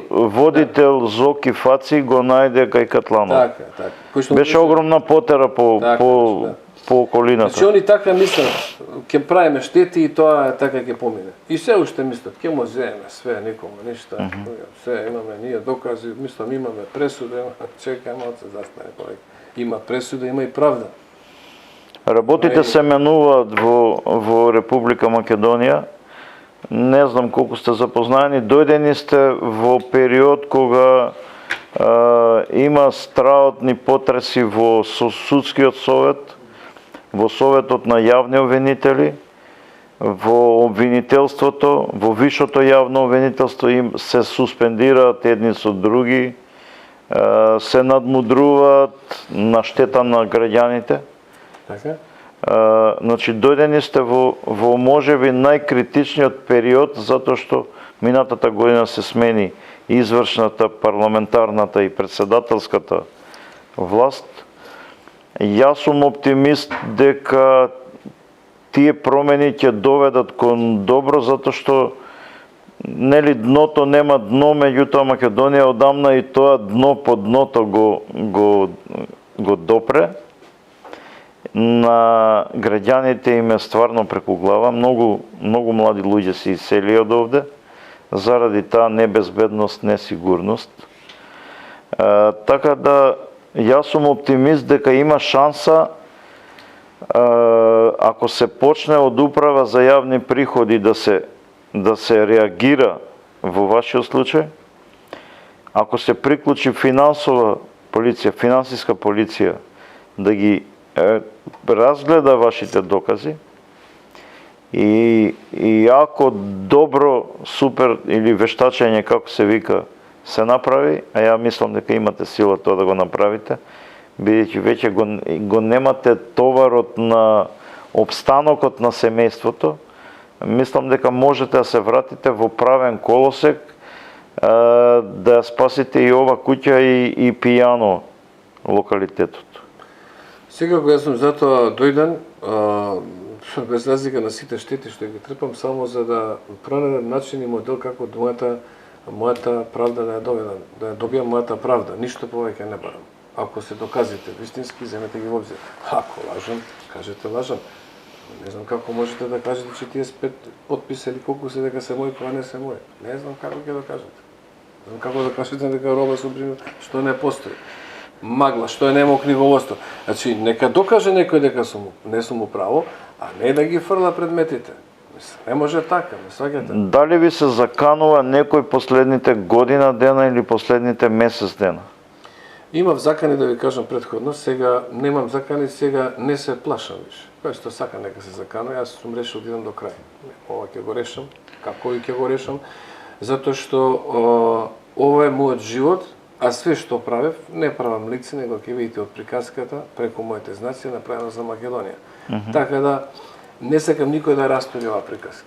водител Зоки Фаци го најде кај Катланов. Така. Беше огромна потера по околината. Значи они така мислат, ќе правиме штети и тоа така ќе помине. И се уште мислат, ќе му земеме све, никому ништа. Се имаме ние докази, мислам имаме пресуда, чекај малце застане повеќе. Има пресуда, има и правда. Работите се менуваат во Република Македонија. Не знам колку сте запознаени. Дојдени сте во период кога има страотни потреси во судскиот совет, во советот на јавни обвинители, во обвинителството, во вишото јавно обвинителство им се суспендираат едни со други, се надмудруваат на штета на граѓаните. Така? Значи, дојдени сте во можеби најкритичниот период, затоа што минатата година се смени извршната, парламентарната и председателската власт. Јас сум оптимист дека тие промени ќе доведат кон добро, затоа што нели дното нема дно, меѓутоа Македонија одамна и тоа дно по дното го допре. На граѓаните им е стварно преку глава. Многу млади луѓе се исели од овде заради таа небезбедност, несигурност. Така да јас сум оптимист дека има шанса, ако се почне од управа за јавни приходи да се реагира во вашиот случај, ако се приклучи финансова полиција, финансиска полиција, да ги разгледа вашите докази и ако добро, супер или вештачење, како се вика, се направи, а ја мислам дека имате сила тоа да го направите, бидејќи веќе го немате товарот на обстанокот на семејството, мислам дека можете да се вратите во правен колосек, да спасите и ова куќа и пијано локалитетот. Сега кога сум затоа дојден, без разлика на сите штети што ги трпам, само за да пронајдам начин и модел како мојата правда да ја доведам, да ја добијам мојата правда, ништо повеќе не барам. Ако се доказите вистински, земете ги во обзир. Ако лажам, кажете лажам. Не знам како можете да кажете 45 потписа или колку се дека се мој, кога не се мој. Не знам како ќе да кажете. Не знам како да кажете дека роба со пример што не постои. Магла, што е нема книговодство. Значи, нека докаже некој дека не сум управо, а не да ги фрла предметите. Не може така, не сваќате. Дали ви се заканува некој последните година дена или последните месец дена? Имав закани да ви кажам претходно, сега немам закани, сега не се плашам више. Кој што сака нека се заканува, јас сум решил да идам до крај. Ова ќе го решам, како и ќе го решам, затоа што ова е мојот живот, а све што правев, не правам лице, него ќе видите од приказката, преку моите знаци, направено за Македонија. Така да, не сакам никој да растори оваа приказка.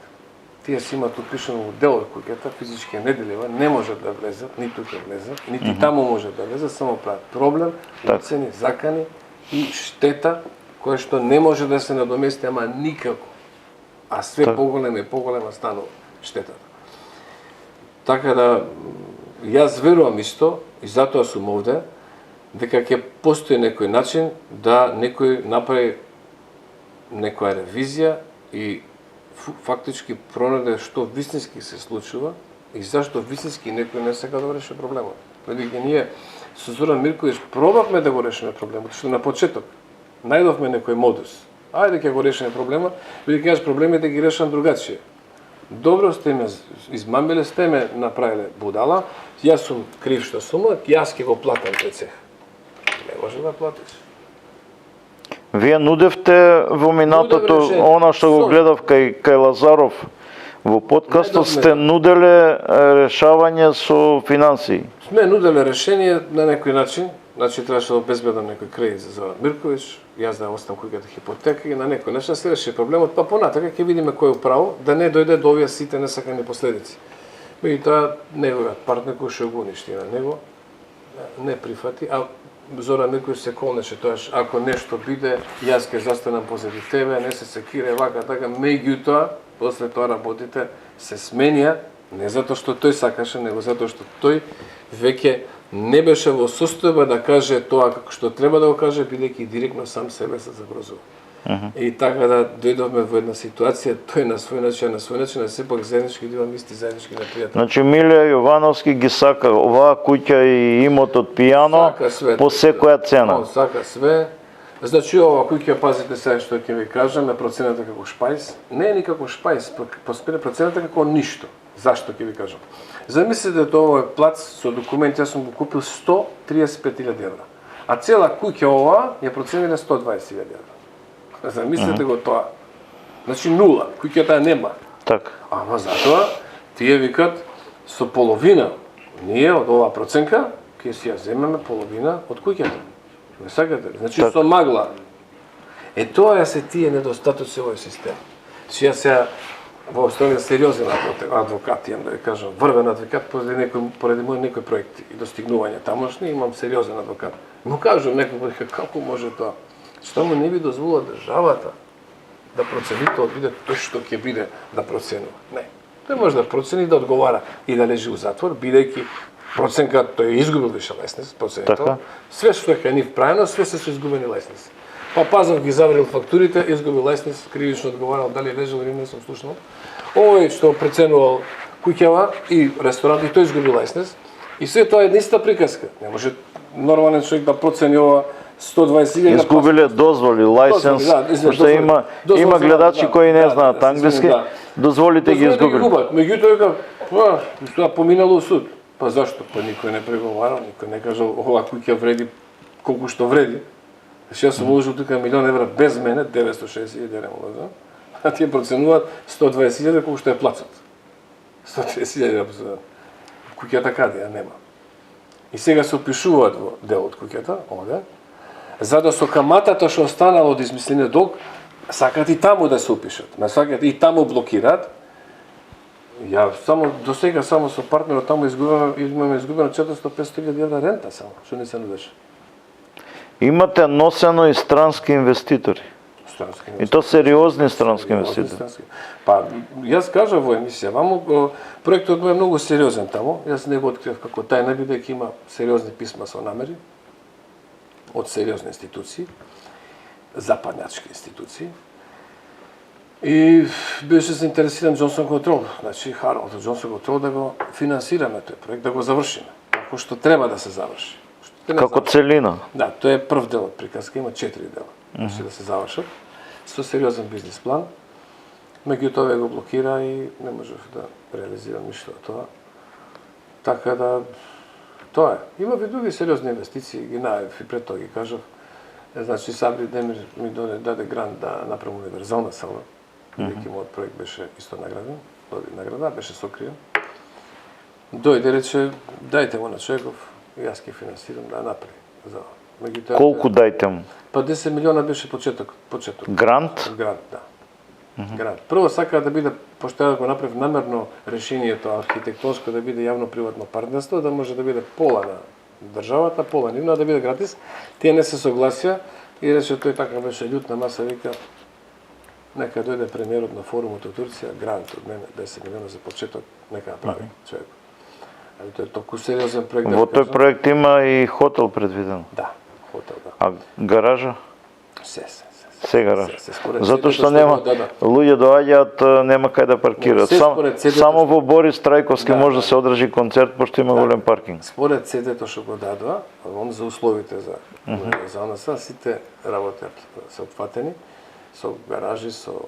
Тие си имат упишано во дел од куќата, физички неделива, не можат да влезат, ниту ќе влезат, нити таму можат да влезат, само прават проблем, уцени, закани и штета, која што не може да се надомести, ама никако. А све поголема и поголема станува штетата. Така да, јас верувам исто, и затоа сум овде, дека ќе постои некој начин да некој направи некоја ревизија и фактички пронајде што вистински се случува и зашто вистински некој не сака да го реши проблемот. Бидејќи ние со Зоран Мирковиќ пробавме да го решиме проблемот, што на почеток најдовме некој модус. Ајде ќе го решиме проблемот, бидејќи јас проблемите ги решам другачие. Добро сте ме измамиле, сте ме направиле будала, јас сум крив што сум, јас ќе го платам тој цех. Не може да платиш. Вие нудевте во минатото, она што го гледав кај Лазаров во подкастот, сте нуделе решавање со финансии. Сме нуделе решение на некој начин, значи требаше да обезбедам некој кредит за Зоран Мирковиќ, јас да оставам куќата хипотека и на некој начин се реши проблемот, па понатака ќе видиме кој е право, да не дојде до овие сите несакани последици. Меѓутоа, неговиот партнер кој што го уништи на него, не прифати, а Зоран Мирковиќ се колнеше тоаш, ако нешто биде, јас ќе застанам позади тебе, не се секире вака така, меѓутоа, после тоа работите се сменија, не затоа што тој сакаше, него затоа што тој веќе не беше во состојба да каже тоа како што треба да го каже, бидејќи директно сам себе се загрозува. И така да дојдовме во една ситуација, тој на свој начин, а сепак заеднички да имаме исти заеднички непријатели. Значи Милија Јовановски ги сака оваа куќа и имот од пијано по секоја цена. Он сака све. Значи ова куќа, пазите сега што ќе ви кажам, е процената како шпајс. Не е никако шпајс, поспре процената како ништо. Зашто ќе ви кажам? Замислете тоа овој плац со документи, јас сум го купил 135.000 евра. А цела куќа ова ја процениле 120.000 евра. Замислете го тоа. Значи нула, куќата нема. Така. Ама затоа, тие викат со половина, ние од оваа проценка, ќе си ја земеме половина од куќата. Не сакате ли? Значи со магла. Тоа се тие недостатоци овој систем. Ја сега во Австралија сериозен адвокат, имам да ви кажам, врвен адвокат поради мој некој проекти и достигнувања тамошни, имам сериозен адвокат. Му кажам некој како може тоа? Што му не би дозволила државата да проценител биде тој што ќе биде да проценува? Не. Тој може да процени да одговара и да лежи у затвор, бидејќи проценка тој изгубил више леснес, проценител. Така. Све што е кај нив правено, све се со изгубени леснеси. Па Пазов ги заверил фактурите, изгубил леснес, кривично одговарал дали е лежал или не сум слушнал. Овој што преценувал куќава и ресторант и тој изгубил леснес. И све тоа е една иста приказка. Не може нормален човек да процени ова 120.000. Изгубиле дозволи, лајсенс, што има гледачи кои не знаат англиски, дозволите ги изгубили. Меѓутоа вика, тоа поминало у суд. Па зашто? Па никој не преговарал, никој не кажал ова куќа вреди колку што вреди. Јас сум уложил тука 1 милион евра без мене, 960.000 евра уложил, а тие проценуваат 120.000 колку што е плацат. 130.000 евра проценуваат. Куќата каде ја нема. И сега се опишуваат во делот куќата, овде, за да со каматата што останала од измислениот долг, сакат и таму да се упишат. Сакат и таму блокираат. Ја само до сега само со партнерот таму имаме изгубено 400-500.000 евра рента само, што не се нудеше. Имате носено и странски инвеститори. И то сериозни странски инвеститори. Па, јас кажав во емисија, ваму проектот е многу сериозен таму. Јас не го открив како тајна, бидејќи има сериозни писма со намери од сериозни институции, западнячки институции. И беше заинтересиран Джонсон Контрол, значи Харалд Джонсон Контрол да го финансираме тој проект, да го завршиме, како што треба да се заврши. Како целина. Да, тоа е прв дел од приказка, има 4 дела. Значи да се завршат со сериозен бизнис план. Меѓутоа го блокира и не можев да реализирам ништо од тоа. Така да тоа е. Има и други сериозни инвестиции, ги најав и пред тоа ги кажав. Значи Сабри Демир ми даде грант да направам универзална сала. Бидејќи мојот проект беше исто награден, доби награда, беше сокриен. Дојде рече, дајте го на човеков, и јас ќе финансирам да направи. Колку дајте му? Па 10 милиона беше почеток. Грант? Грант, да. Грант. Прво сака да биде, пошто ја го направив намерно решението архитектонско да биде јавно-приватно партнерство, да може да биде пола на државата, пола нивна, да биде гратис. Тие не се согласија и рече тој така беше љут на маса, вика нека дојде премиерот на форумот од Турција, грант од мене, 10 милиона за почеток, нека прави човек. Али тоа е толку сериозен проект. Во тој проект има и хотел предвиден. Да, хотел, да. А гаража? Се. Се гараж. Според Затоа цедето што нема го дадат. луѓе доаѓаат, нема кај да паркираат. Се според цедето Само во Борис Трајковски Да, може да се одржи концерт пошто има голем паркинг. Според седето што го дадоа, он за условите за ОНС, сите работат се опфатени со гаражи, со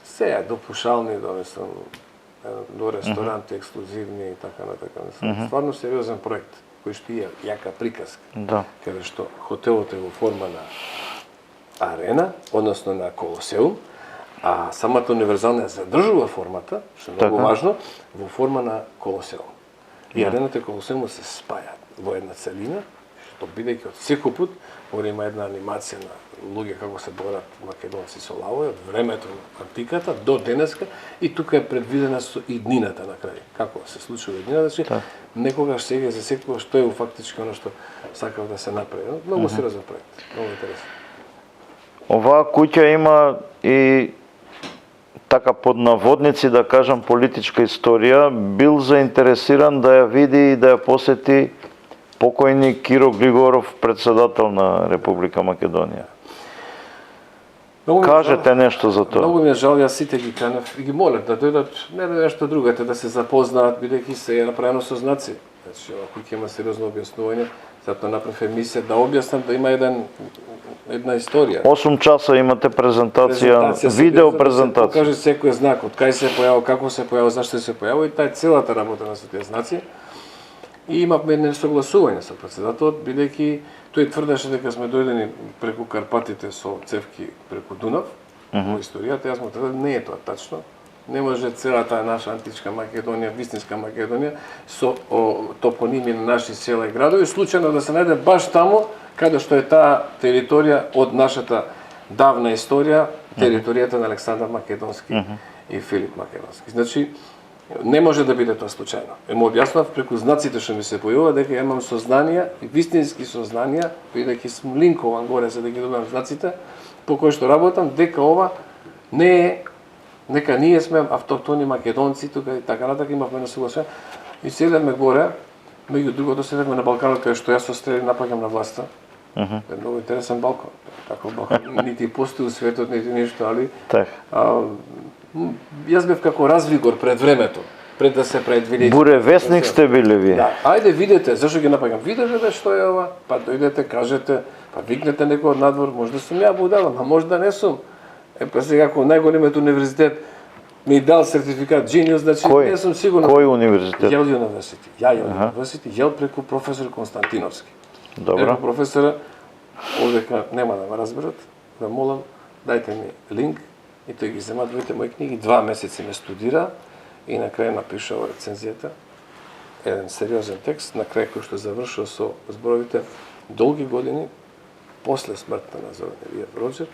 се до пушални, до ресторанти ексклузивни и така натака. Стварно сериозен проект кој што е јака приказка. Да. Каде што хотелот е во форма на арена, односно на колосеум, а самата универзална задржува формата, што е многу Така. важно, во форма на колосеум. И арената и колосеумот се спајат во една целина, што бидејќи од секој пат има една анимација на луѓе како се борат македонци со лавој од времето на антиката до денеска и тука е предвидена со иднината на крај. Како се случува иднината, значи некогаш сега за секогаш што е фактички оно што сакав да се направи. Многу сериозен проект, многу интересен. Оваа куќа има и така под наводници да кажам политичка историја, бил заинтересиран да ја види и да ја посети покојни Киро Глигоров, председател на Република Македонија. Кажете нешто за тоа. Многу ми е жал, јас сите ги канев и ги молев да дојдат, не нешто друго, да се запознаат, бидејќи се е направено со знаци. Значи, ако ќе има сериозно објаснување, затоа направив емисија да објаснам да има една историја. 8 часа имате презентација, видео презентација. Да се покаже секој знак, од кај се појавил, како се појавил, зашто се појавил и таа целата работа на тие знаци. И имавме едно согласување со председателот, бидејќи тој тврдеше дека сме дојдени преку Карпатите со цевки преку Дунав, во историјата, јас му тврдев, не е тоа тачно. Не може целата наша античка Македонија, вистинска Македонија, со топоними на наши села и градови, случајно да се најде баш таму, каде што е таа територија од нашата давна историја, територијата на Александар Македонски и Филип Македонски. Значи, не може да биде тоа случајно. Му објаснав преку знаците што ми се појавува дека имам сознанија, вистински сознанија, бидејќи сум линкован горе за да ги добивам знаците, по кои што работам, дека ова не е, нека ние сме автохтони македонци тука и така натака, имавме на согласување. И седеме горе, меѓу другото седеме на Балканот кај што јас со стрели напаѓам на власта. Е многу интересен балкон. Таков балкон нити постои у светот, нити ништо, али јас бев како развигор пред времето, пред да се предвиди. Буревестник сте биле вие. Да, ајде видете, зашто ги напаѓам? Видете бе што е ова, па дојдете, кажете, па викнете некој од надвор, може да сум ја будала, а може да не сум. Па сега ако најголемиот универзитет ми дал сертификат Genius, значи не сум сигурен. Кој универзитет? Yale University. Yale University, Yale преку професор Константиновски. Добро. Преку професора, овдека нема да ме разберат, да молам, дајте ми линк, и тој ги зема двете мои книги, 2 месеци ме студира и на крај напишал рецензијата, еден сериозен текст, на крај кој што завршил со зборовите долги години, после смртта на Зоран Илиев Роџер,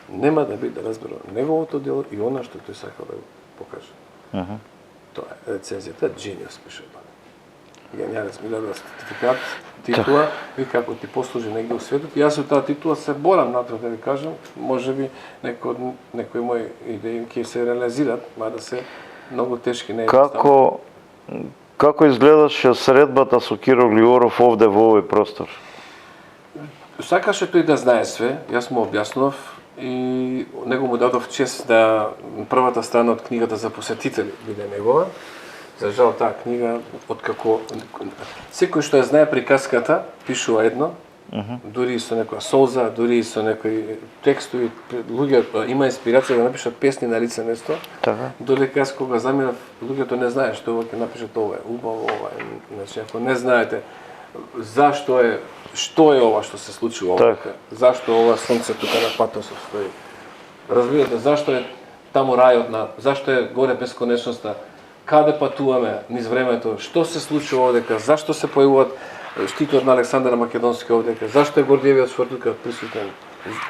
нема да биде разберано неговото дело и она што тој сакал да го покаже. Тоа е рецензијата, Genius пише тоа. Гениалец ми даде сертификат, титула, и како ти послужи негде у светот. И јас со таа титула се борам натаму да ви кажам, можеби некои мои идеи ќе се реализираат, мада се многу тешки, не е Како изгледаше средбата со Киро Глигоров овде во овој простор? Сакаше тој да знае све, јас му објаснував и него му дадов чест да првата страна од книгата за посетители биде негова. За жал таа книга, откако секој што ја знае приказката, пишува едно, дури и со некоја солза, дури и со некои текстови, луѓе има инспирација да напишат песни на лице место. Така. Додека јас кога заминав, луѓето не знаат што ќе напишат ова е убаво, ова е. Значи ако не знаете зашто е, што е ова што се случува овде, зашто ова сонце тука на Патосот стои. Разбирате зашто е таму рајот зашто е горе бесконечноста, каде патуваме низ времето, што се случува овдека, зашто се појавуваат штитот на Александар Македонски овдека, зашто е Гордиевиот форт тука присутен,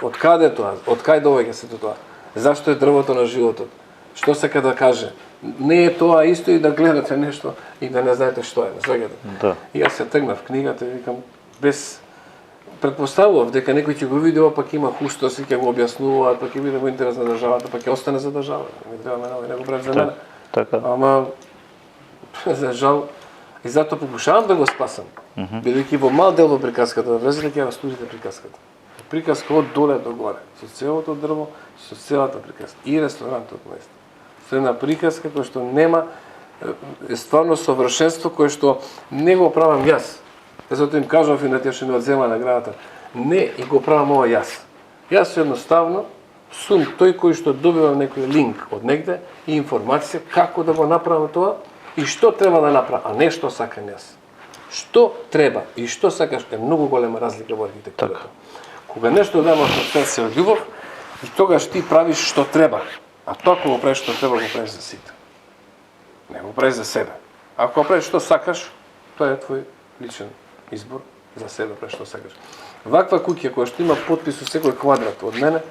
од каде тоа, од кај доаѓа сето тоа, зашто е дрвото на животот, што сака да каже. Не е тоа исто и да гледате нешто и да не знаете што е, свеѓате. Да. И јас се тргнав книгата и викам, без предпоставував дека некој ќе го види ова, па ќе има хустост и ќе го објаснуваат, па ќе биде во интерес на државата, па ќе остане за државата. Не треба мене, не го брат за мене. Така. Ама, за жал, И затоа покушавам да го спасам. Бидејќи во мал дел во приказката, влезете ќе ја слушате приказката. Приказка од доле до горе, со целото дрво, со целата приказка и ресторантот место. Со една приказка која што нема е стварно совршенство кое што не го правам јас. Затоа им кажав и на тие што ми одзема наградата, не и го правам ова јас. Јас едноставно сум тој кој што добивам некој линк од негде и информација како да го направам тоа и што треба да направам, а не што сакам јас. Што треба и што сакаш е многу голема разлика во архитектурата. Кога нешто дамаш на срце од љубов, и тогаш ти правиш што треба. А тоа кога го правиш што треба, го правиш за сите. Не го правиш за себе. Ако го правиш што сакаш, тоа е твој личен избор, за себе правиш што сакаш. Ваква куќа која што има потпис со секој квадрат од мене,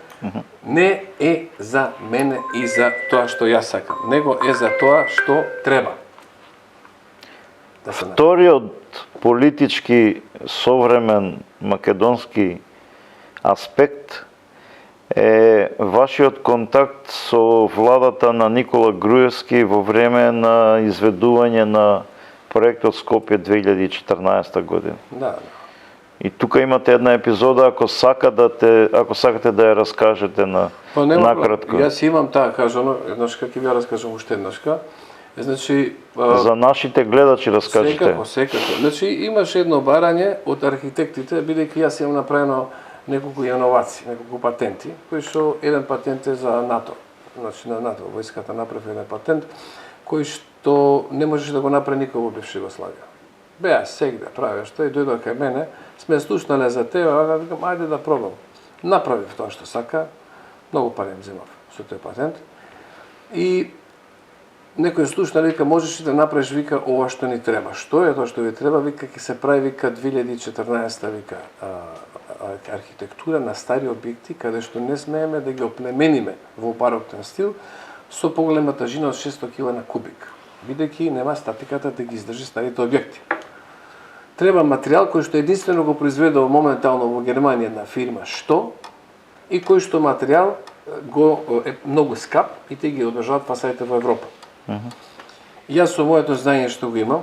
не е за мене и за тоа што јас сакам, него е за тоа што треба. Да се Вториот политички современ македонски аспект е вашиот контакт со владата на Никола Груевски во време на изведување на проектот Скопје 2014 година. Да. И тука имате една епизода, ако сакате да ја раскажете накратко. Јас имам таа кажано, еднашка ќе ви ја раскажам уште еднашка. Значи, За нашите гледачи раскажете. Секако. Значи, имаше едно барање од архитектите, бидејќи јас имам направено неколку иновации, неколку патенти, кои што еден патент е за НАТО. Значи, на НАТО, војската направи еден патент, кој што не можеше да го направи никој во бивша Југославија. Беа сегде, правиш тоа и дојдоа кај мене, сме слушнале за тебе, а викам, ајде да пробам. Направив тоа што сака, многу пари им земав со тој патент. И некој слушна вика, можеш ли да направиш, вика, ова што ни треба. Што е тоа што ви треба? Вика, ќе се прави, вика, 2014, вика, архитектура на стари објекти, каде што не смееме да ги оплемениме во бароктен стил, со поголема тажина од 600 кг на кубик, бидејќи нема статиката да ги издржи старите објекти. Треба материјал кој што единствено го произведува моментално во Германија една фирма Што, и кој што материјал го е многу скап и те ги одржаваат фасадите во Европа. Јас со моето знаење што го имам,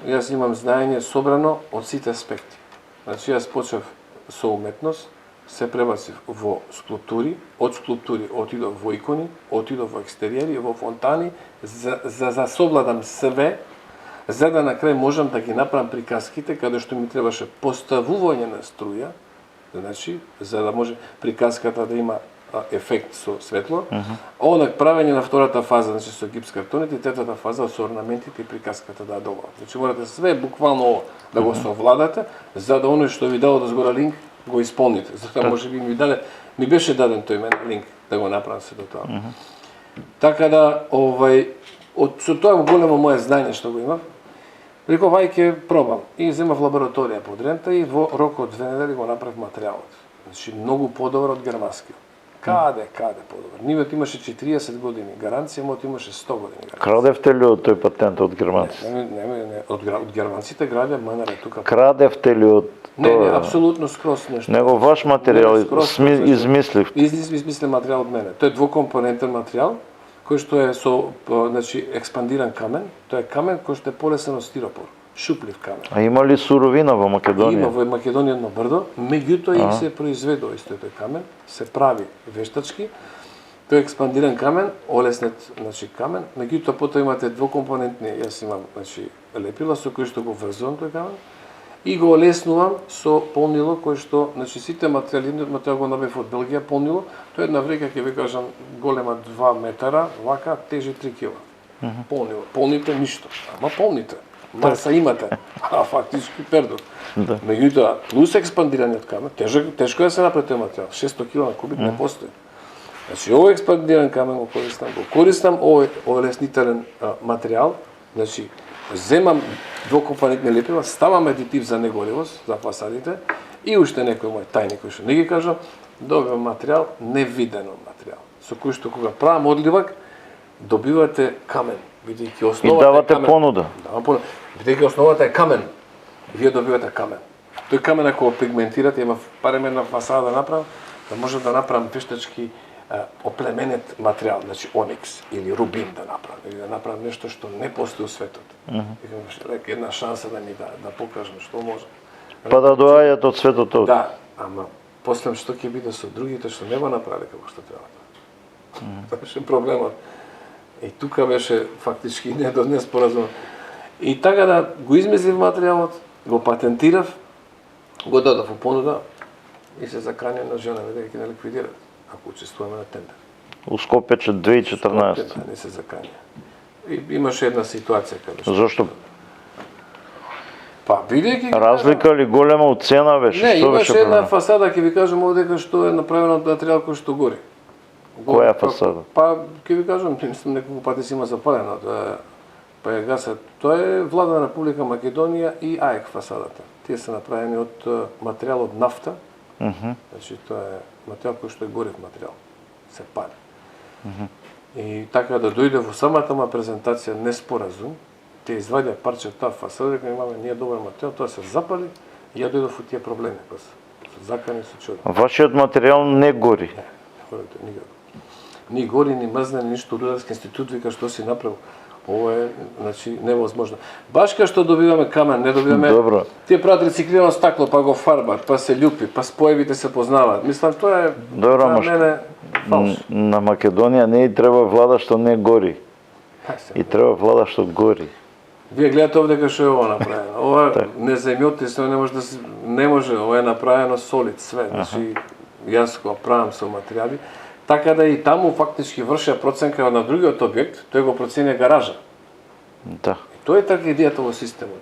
јас имам знаење собрано од сите аспекти. Значи јас почнав со уметност, се пребацив во скулптури, од скулптури отидов во икони, отидов во екстериери, во фонтани, за да совладам све, за да на крај можам да ги направам приказките каде што ми требаше поставување на струја, значи за да може приказката да има ефект со светло, онак правење на втората фаза, значи со гипс картоните, и третата фаза со орнаментите и приказката да добава. Значи морате све буквално ово да го совладате, за да оној што ви дало да згора линк го исполните. Затоа може би ми беше даден тој мен линк да го направам се до тоа. Така да со тоа големо моје знаење што го имав, реков ај ќе пробам и земав лабораторија под рента и во рок од 2 недели го направив материјалот. Значи многу подобар од германскиот. Каде подобар. Нивот имаше 40 години гаранција, мојот имаше 100 години гаранција. Крадевте ли од тој патент од германците? Не, од германците градија МНР тука. Крадевте ли од тоа? Не, апсолутно скрос нешто. Него ваш материјал измислив. Измислен материјал од мене. Тој е двокомпонентен материјал кој што е со експандиран камен. Тоа е камен кој што е полесен од стиропор. Шуплив камен. А има ли суровина во Македонија? Има во Македонија едно брдо, меѓутоа и се произведува исто тој камен, се прави вештачки. Тој е експандиран камен, олеснет, значи камен, меѓутоа потоа имате двокомпонентни, јас имам, значи лепила со кој што го врзувам тој камен и го олеснувам со полнило кој што, значи сите материјали, материјал го набавив од Белгија, полнило, тоа е една врека, ќе ви кажам, голема 2 метара, вака тежи 3 кила. Полнило, полните ништо, ама полните. Маса имате, а фактички пердот. Меѓутоа, плюс експандираниот камен, тешко е да се направи тој материјал, 600 кг на кубик не постои. Значи, овој експандиран камен го користам овој олеснителен материјал, значи, земам двокомпонентни лепила, ставам адитив за негоривост, за фасадите, и уште некој мој тајни кој што не ги кажам, добивам материјал, невидено материјал, со кој што кога правам одливак, добивате камен, бидејќи основата и давате е камен. понуда. Давам понуда. Бидејќи основата е камен, вие добивате камен. Тој камен ако го пигментирате, има парем една фасада да направам, да можам да направам вештачки оплеменет материјал, значи оникс или рубин да направам, или да направам нешто што не постои у светот. Рек една шанса да ми да покажам што може. Па да доаѓаат од светот овде. Да, ама после што ќе биде со другите што не го направиле како што треба. Тоа беше проблемот. И тука беше фактички неспоразум. И така да го измислив материјалот, го патентирав, го дадов у понуда и се заканја на жена ми дека ќе не ликвидират ако учествуваме на тендер. У Скопје 2014. Да, не се заканја. И имаше една ситуација каде што... Зошто? Па, бидејќи... Разлика ли голема од цена беше? Не, Што беше имаше една проблем? фасада, ќе ви кажам овде што е направена од материјал кој што гори. Која фасада? Па, ќе ви кажам, мислам неколку пати си има запалено. Па ја гасат. Тоа е влада на Република Македонија и АЕК фасадата. Тие се направени од материјал од нафта. Значи тоа е материјал кој што е горев материјал. Се пали. И така да дојде во самата ма презентација неспоразум, те извадија парче од таа фасада, дека имаме ние добар материјал, тоа се запали и ја дојдов од тие проблеми. Се закани се чудо. Вашиот материјал не гори. Не, никако. Ни гори, ни мрзне, ни ништо. Рударски институт вика што си направил. Ова е, значи, невозможно. Баш кај што добиваме камен, не добиваме... Добро. Тие прават рециклирано стакло, па го фарбат, па се љупи, па споевите се познаваат. Мислам, тоа е Добро, за ама мене фалш. На Македонија не и треба влада што не гори. И треба влада што гори. Вие гледате овде кај што е ова направено. Ова не земјоти, се не може да се... Не може, ова е направено солид све. Значи, јас го правам со материјали. Така да и таму фактички вршија проценка на другиот објект, тој го проценија гаража. Да. И тоа е така идејата во системот.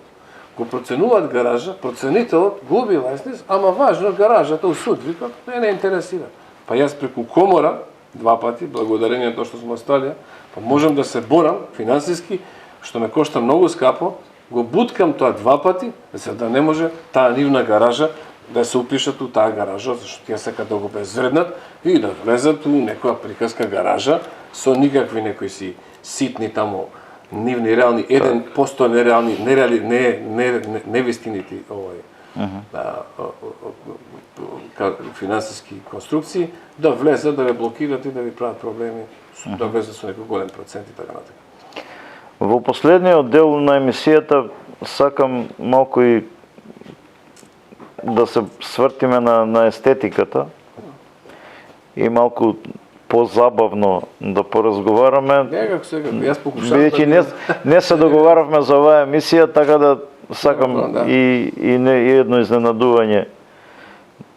Го проценуваат гаража, проценителот губи лајснис, ама важно гаражата у суд, вика, не интересира. Па јас преку комора, 2 пати, благодарение на тоа што сум Австралија, па можам да се борам финансиски, што ме кошта многу скапо, го буткам тоа 2 пати, за да не може таа нивна гаража да се упишат у таа гаража, зашто тие сакаат да го безвреднат и да влезат у некоја приказка гаража со никакви некои си ситни таму нивни реални 1% нереални невистините финансиски конструкции да влезат, да ве блокират и да ви прават проблеми, да влезат со некој голем процент и така натака. Во последниот дел на емисијата сакам малку и да се свртиме на естетиката и малку позабавно да поразговараме. Некако секако, јас покушавам. Бидејќи не се договаравме за оваа емисија, така да сакам и едно изненадување.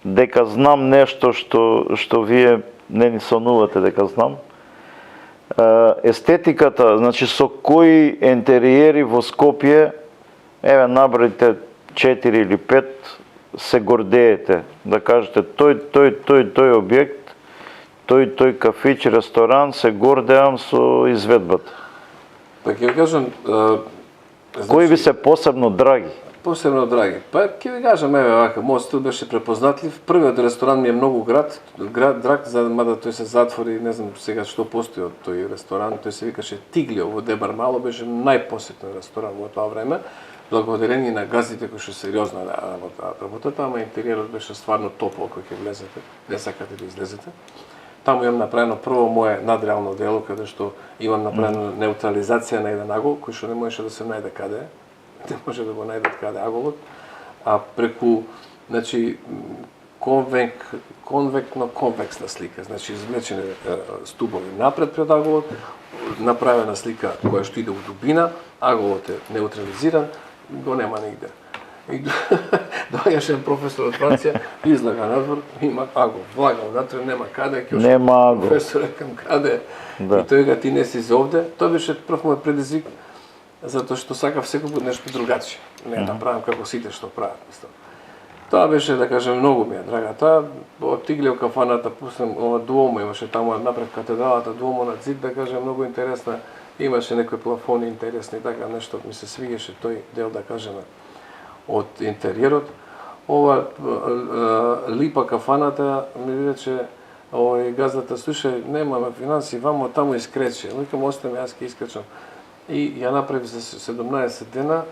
Дека знам нешто што вие не ни сонувате дека знам. Естетиката, значи со кои интериери во Скопје, еве набројте 4 или 5, се гордеете, да кажете тој објект, тој кафич, ресторан, се гордеам со изведбата. Па ќе ви кажам, Кои ви се посебно драги? Посебно драги. Па ќе ви кажам, еве вака, мојот стил беше препознатлив. Првиот ресторан ми е многу драг, мада тој се затвори, не знам сега што постои од тој ресторан, тој се викаше Тиглио во Дебар Мало, беше најпосетен ресторан во тоа време. Благодарение на газите кои што сериозно работата, ама интериерот беше стварно топол кој ќе влезете, не сакате да излезете. Таму имам направено прво мое надреално дело, каде што имам направено неутрализација на еден агол, кој што не можеше да се најде каде е. Не може да го најдат каде аголот, а преку, значи, конвексна слика, значи извлечени стубови напред пред аголот, направена слика која што иде у дубина, аголот е неутрализиран, го нема нигде. И доаѓаше професор од Франција, излага надвор, има агол, влага внатре, нема каде, нема агол. Професор рекам каде, да. И тој га ти не си за овде, тоа беше прв мој предизвик, затоа што сакав секој пат нешто другачие, не да правам како сите што прават, мислам. Тоа беше, да кажем, многу ми е драга. Таа од Тиглио кафаната, пуснем ова Дуомо, имаше таму напред катедралата, Дуомо на зид, да кажем, многу интересна. Имаше некои плафони интересни, така нешто ми се свиѓаше тој дел, да кажеме, од интериерот. Ова Липа кафаната ми рече, газдата, слушај, немаме финанси, вамо таму искрече. Викам, остаме, јас ќе искречам. И ја направи за 17 дена,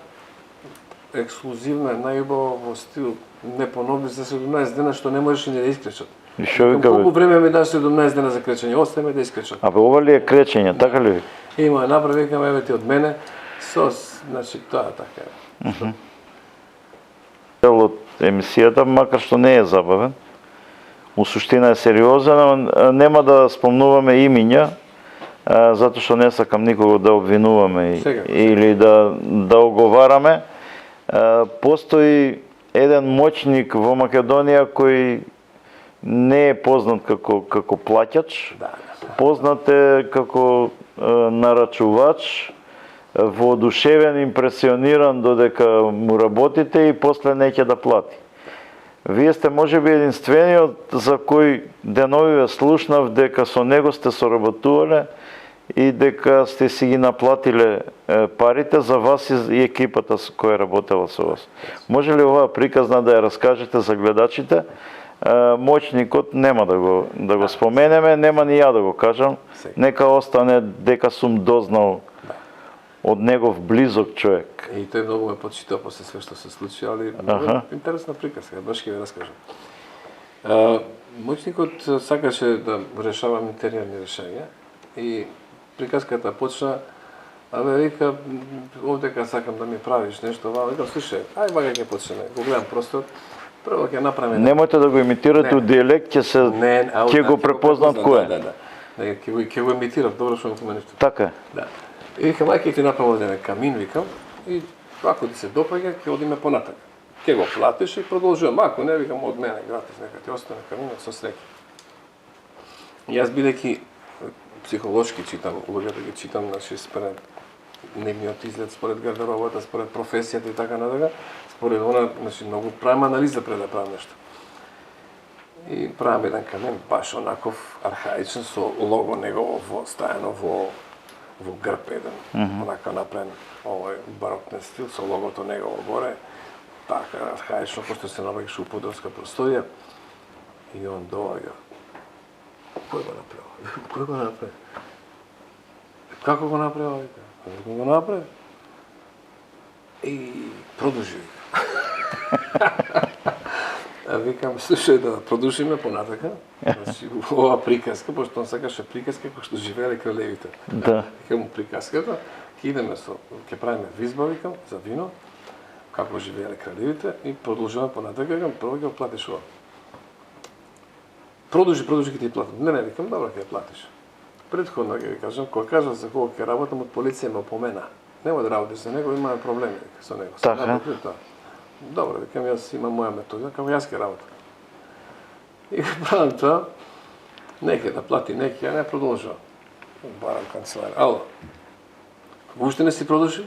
ексклузивна, најубава во стил, не понови за 17 дена, што не можеше ни да искречат. И што вика Колку бе? време ми даш 17 дена за кречење, остај ме да искречам. Абе ова ли е кречење, така ли? Има ја направи, викам, еве ти од мене, значи тоа така е. Дел од емисијата, макар што не е забавен, у суштина е сериозен, нема да спомнуваме имиња, затоа што не сакам никого да обвинуваме или да оговараме. Постои еден моќник во Македонија кој не е познат како плаќач, познат е како нарачувач, воодушевен, импресиониран додека му работите и после неќе да плати. Вие сте можеби единствениот за кој деновиве слушнав дека со него сте соработувале и дека сте си ги наплатиле парите за вас и екипата која работела со вас. Може ли оваа приказна да ја раскажете за гледачите? Моќникот нема да го споменеме, нема ни ја да го кажам. Нека остане дека сум дознал од негов близок човек. И тој многу ме почитува после све што се случи, али многу интересна приказка, баш ќе ви раскажам. Моќникот сакаше да решава интериорни решенија и приказката почна, абе вика, овдека сакам да ми правиш нешто, ова, викам, слушај, ај вака ќе почнеме, го гледам простор, прво ќе направиме... Немојте да го имитирате у дијелект, ќе го препознат кој е. Ќе го имитирам, добро што ме поменеште. Така е. Да. И викам, ај ќе ти направам овде камин, викам, и ако ти се допаѓа, ќе одиме понатака. Ќе го платиш и продолжувам. Ако не, викам, од мене гратис, нека ти остане каминот со среќа. И јас бидејќи психолошки читам, луѓето ги читам, значи според нивниот изглед, според гардеробата, според професијата и така натака, според она, значи многу правам анализа пред да правам нешто. И правам еден камин баш онаков архаичен со лого негово стајано во грб еден, онака направен овој барокнен стил со логото негово горе, така архаично, пошто се наоѓаше у подолска просторија. И он доаѓа. Кој го направи? Кој го направи? Како го направи? Како го направи? И продолжи. А викам, слушај, да продолжиме понатака. Значи, ова приказка, пошто он сакаше приказка кој што живееле кралевите. Да. Викам му приказката, ќе правиме визба, викам, за вино, како живееле кралевите и продолжуваме понатака, викам, прво ќе платиш ова. Продолжи ќе ти платам. Не, викам, добро ќе ја платиш. Предходно ќе ви кажам, кога кажав за кога ќе работам, од полиција ме опомена. Нема да работиш за него, имаме проблеми со него. Така. Добро, викам, јас имам моја метода, како јас ќе работам. И правам тоа, неќе да плати, неќе, ја не продолжувам. Барам канцелар. Ало, уште не си продолжил?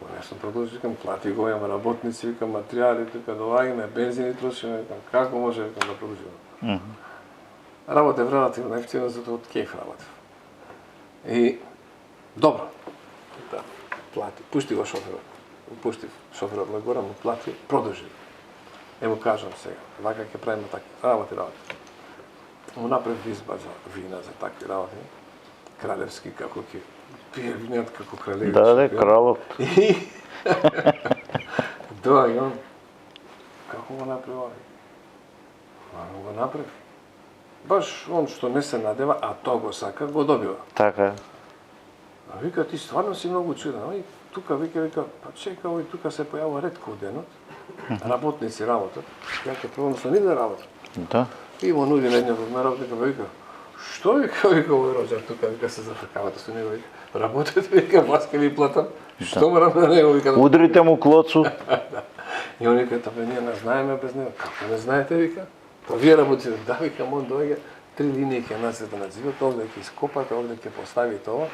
Не сум продолжил, викам, плати го, имам работници, викам, материјали, тука доаѓаме, бензини трошиме, викам, како може, викам, да продолжувам? Работев релативно ефтино, затоа од кејф работев. И, добро, да, плати, пушти го шоферот. Пуштив шоферот на гора, му плати, продолжи. Му кажам сега, вака ќе правиме такви работи. Му направив изба за вина за такви работи. Кралевски, како ќе пие винат како кралеви. Да, кралот. И доаѓам, како го направи овој? Го направи. Баш он што не се надева, а тоа го сака, го добива. Така е. А вика, ти стварно си многу чуден. Тука вика, па чека, овој тука се појавува ретко у денот. Работници работат. Ја ќе пробам со нив да работам. Да. И му нуди на едниот од работника, вика, што вика овој роđак тука, вика се зафркавате со него, вика, работете, вика, вас ќе ви платам. Што морам на него, вика. Удрите му клоцу. И он вика, бе, ние не знаеме без него. Како не знаете, вика? Па вие работите, да, вика, он доаѓа, 3 линии ќе насете на зидот, овде ќе ископате, овде ќе поставите ова,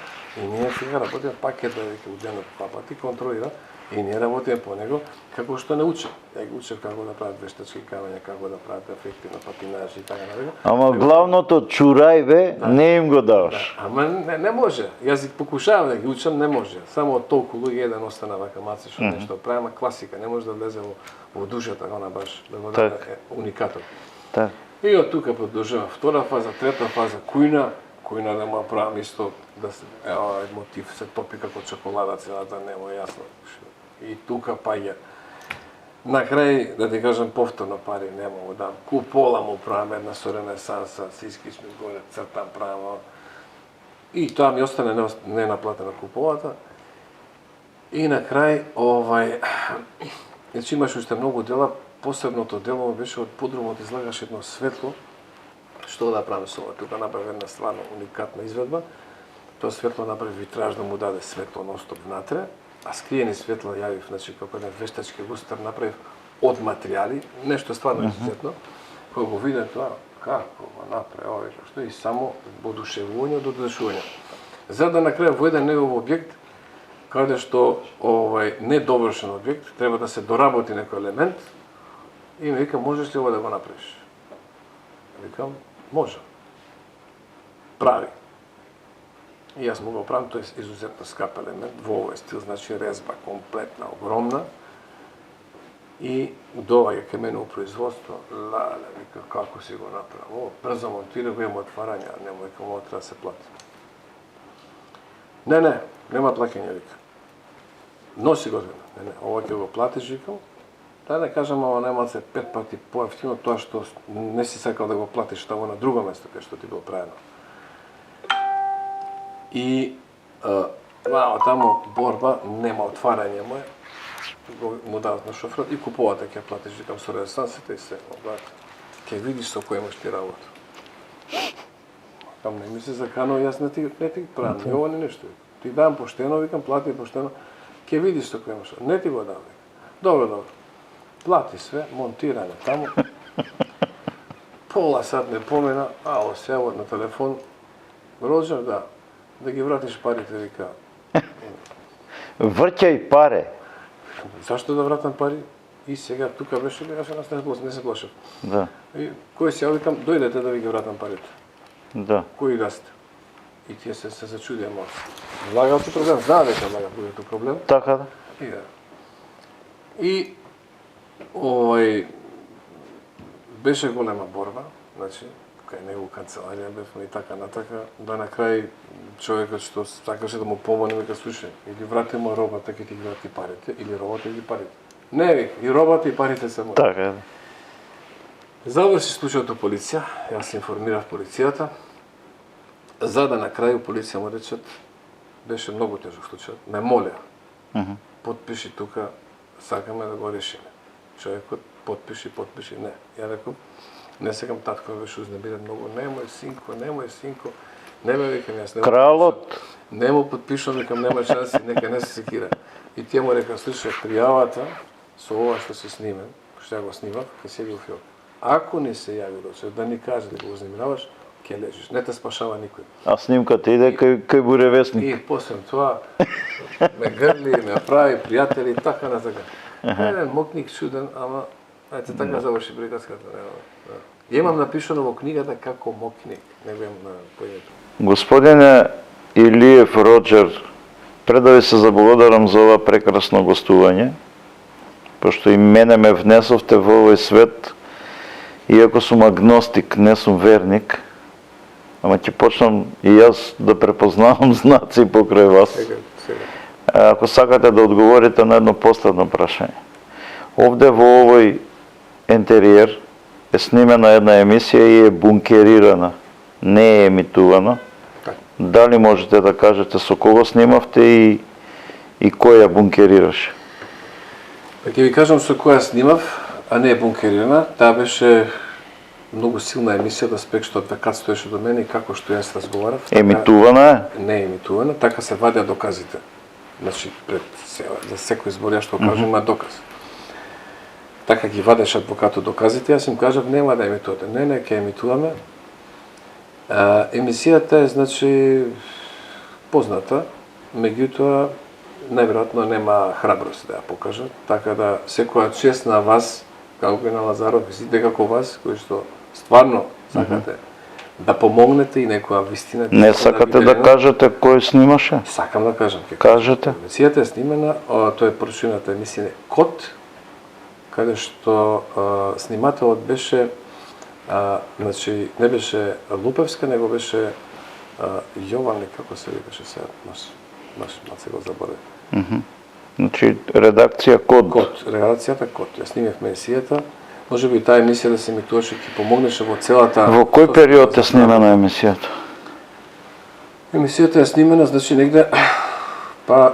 и ние сега работиме, пак ќе доаѓа у денот два пати, контролира, и ние работиме по него, како што не учам. Ја ги учев како да прават вештачки камења, како да прават ефекти на патинажи и така натаму. Ама главното чурајве не им го даваш. Ама не може. Јас покушавам да ги учам, не може. Само од толку луѓе еден остана вака маци што нешто прави, класика, не може да влезе во душата, она баш да го даде уникатот. Така. И од тука продолжува втора фаза, трета фаза, кујна да му правам исто, да се, мотив се топи како чоколада целата, нема јасно. И тука паѓа На крај, да ти кажам, повторно пари нема му дам. Купола му правам една со Ренесанса, сиски сме горе, цртам правам. И тоа ми остане ненаплатена куполата. И на крај, значи имаш уште многу дела, посебното дело беше од подрумот излагаш едно светло, што да правим со ова. Тука направи една стварно уникатна изведба. Тоа светло направи витраж да му даде светло ностоп внатре, а скриени светла јавив, значи како еден вештачки лустар направив од материјали, нешто стварно изуzetно. Кога го виде тоа, како го направи овој, што и само одушевување од одушевување. За да на крај во еден негов објект, каде што недовршен објект, треба да се доработи некој елемент, и ми вика, можеш ли ова да го направиш? Викам, може. Прави. И јас му го правам, тој е изуzetно скап елемент, во овој стил, значи резба комплетна, огромна. И доаѓа кај мене у производство, лале, вика, како си го направил? Ово, брзо монтира, го има отварање, а нема, вика, ово треба да се плати. Не, нема плаќање, вика. Носи го звена. Не, ова ќе го платиш, викам. Да не кажам, ова нема се 5 пати поевтино, тоа што не си сакал да го платиш тамо на друго место кај што ти било правено. И таму борба, нема отварање мое, му дават на шоферот и куповата ќе платиш, викам, со Ренесансите и се, ќе видиш со кој имаш ти работа. Кам не ми се заканува, јас не ти правам, не ова не нешто. Ти дам поштено, викам, плати поштено, ќе видиш со кој имаш. Не ти го дам, викам. Добро. Плати све, монтиране таму. Пола сат не помена, ало се јавот на телефон. Роџер, да ги вратиш парите, вика. Врќај паре. Зашто да вратам пари? И сега тука беше, јас не се плашев. Да. И кој се ја викам, дојдете да ви ги вратам парите. Да. Кои гасте? И тие се зачудија малку. Влагаото проблем, знаа дека влагаото проблем. Така да. И беше голема борба, значи, кај него канцеларија бевме и така натака, да на крај човекот што сакаше да му помогне, вика, слушај, или врати му робата, ќе ти ги врати парите, или робата и ги парите. Не, вика, и робата и парите се мои. Така да. Заврши случајот у полиција, јас информирав полицијата, за да на крај полиција му речат, беше многу тежок случај, ме моля, потпиши тука, сакаме да го решиме. Човекот потпиши, не. Ја реков, не секам, татко беше узнемирен многу, немој синко, не ме викам јас. Кралот. Не му потпишам, викам, нема шанси, нека не се секира. И тие му река, слушај, пријавата со ова што се сниме, што ја го снимав, ќе седи у филм. Ако не се јави доче, да ни каже да го узнемираваш, ќе лежиш, не те спашава никој. А снимката иде кај буревесник. И после тоа ме грли, ме прави пријатели, така на така. Еден мокник чуден, ама ајде така заврши приказката. Ја имам напишано во книгата како мокник, не го имам на поимето. Господине Илиев Роџер, пред да ви се заблагодарам за ова прекрасно гостување, пошто и мене ме внесовте во овој свет, иако сум агностик, не сум верник, ама ќе почнам и јас да препознавам знаци покрај вас. Ако сакате да одговорите на едно последно прашање. Овде во овој интериер е снимена една емисија и е бункерирана, не е емитувана. Дали можете да кажете со кого снимавте и кој ја бункерираше? Ќе ви кажам со која снимав, а не е бункерирана. Таа беше многу силна емисија, да спек што адвокат стоеше до мене и како што јас разговарав. Емитувана е? Не е емитувана, така се вадеа доказите. Значи, пред за секој збор ја што кажам, има доказ. Така ги вадеше адвокатот доказите, јас им кажав, нема да емитувате. Не, ќе емитуваме. Емисијата е, значи, позната, меѓутоа, најверојатно нема храброст да ја покажа, така да секоја чест на вас, како и на Лазаров, сите како вас, кои што стварно сакате да помогнете и некоја вистина. Не сакате да кажете кој снимаше? Сакам да кажам. Кажете. Емисијата е снимена, тоа е поручената емисија Код, каде што снимателот беше, значи, не беше Лупевска, него беше Јован, како се викаше сега, маш се го заборев. Значи редакција Код. Код, редакцијата Код. Ја снимевме емисијата. Може би таа емисија да се емитуваше ќе помогнеше во целата. Во кој период е снимена емисијата? Емисијата е снимена, значи негде па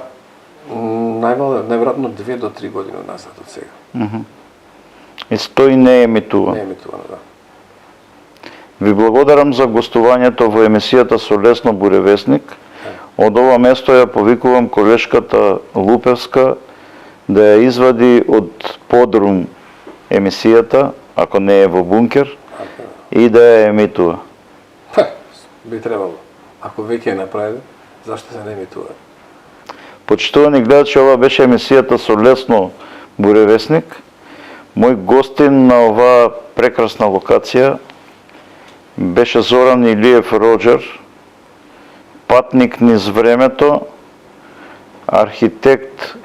најверојатно 2 до 3 години назад од сега. И стои не емитува. Не е емитувана, да. Ви благодарам за гостувањето во емисијата со Лесно Буревесник. Од ова место ја повикувам колешката Лупевска да ја извади од подрум емисијата, ако не е во бункер, и да ја емитува. Би требало. Ако веќе е направено, зашто се не емитува? Почитувани гледачи, ова беше емисијата со Лесно Буревесник. Мој гостин на оваа прекрасна локација беше Зоран Илиев Роџер, патник низ времето, архитект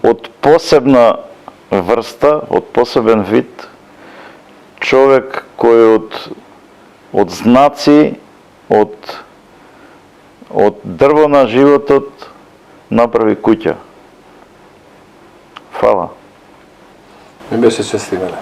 од посебна врста, од посебен вид, човек кој од знаци, од дрво на животот направи куќа. Фала. Ми беше чест и мене.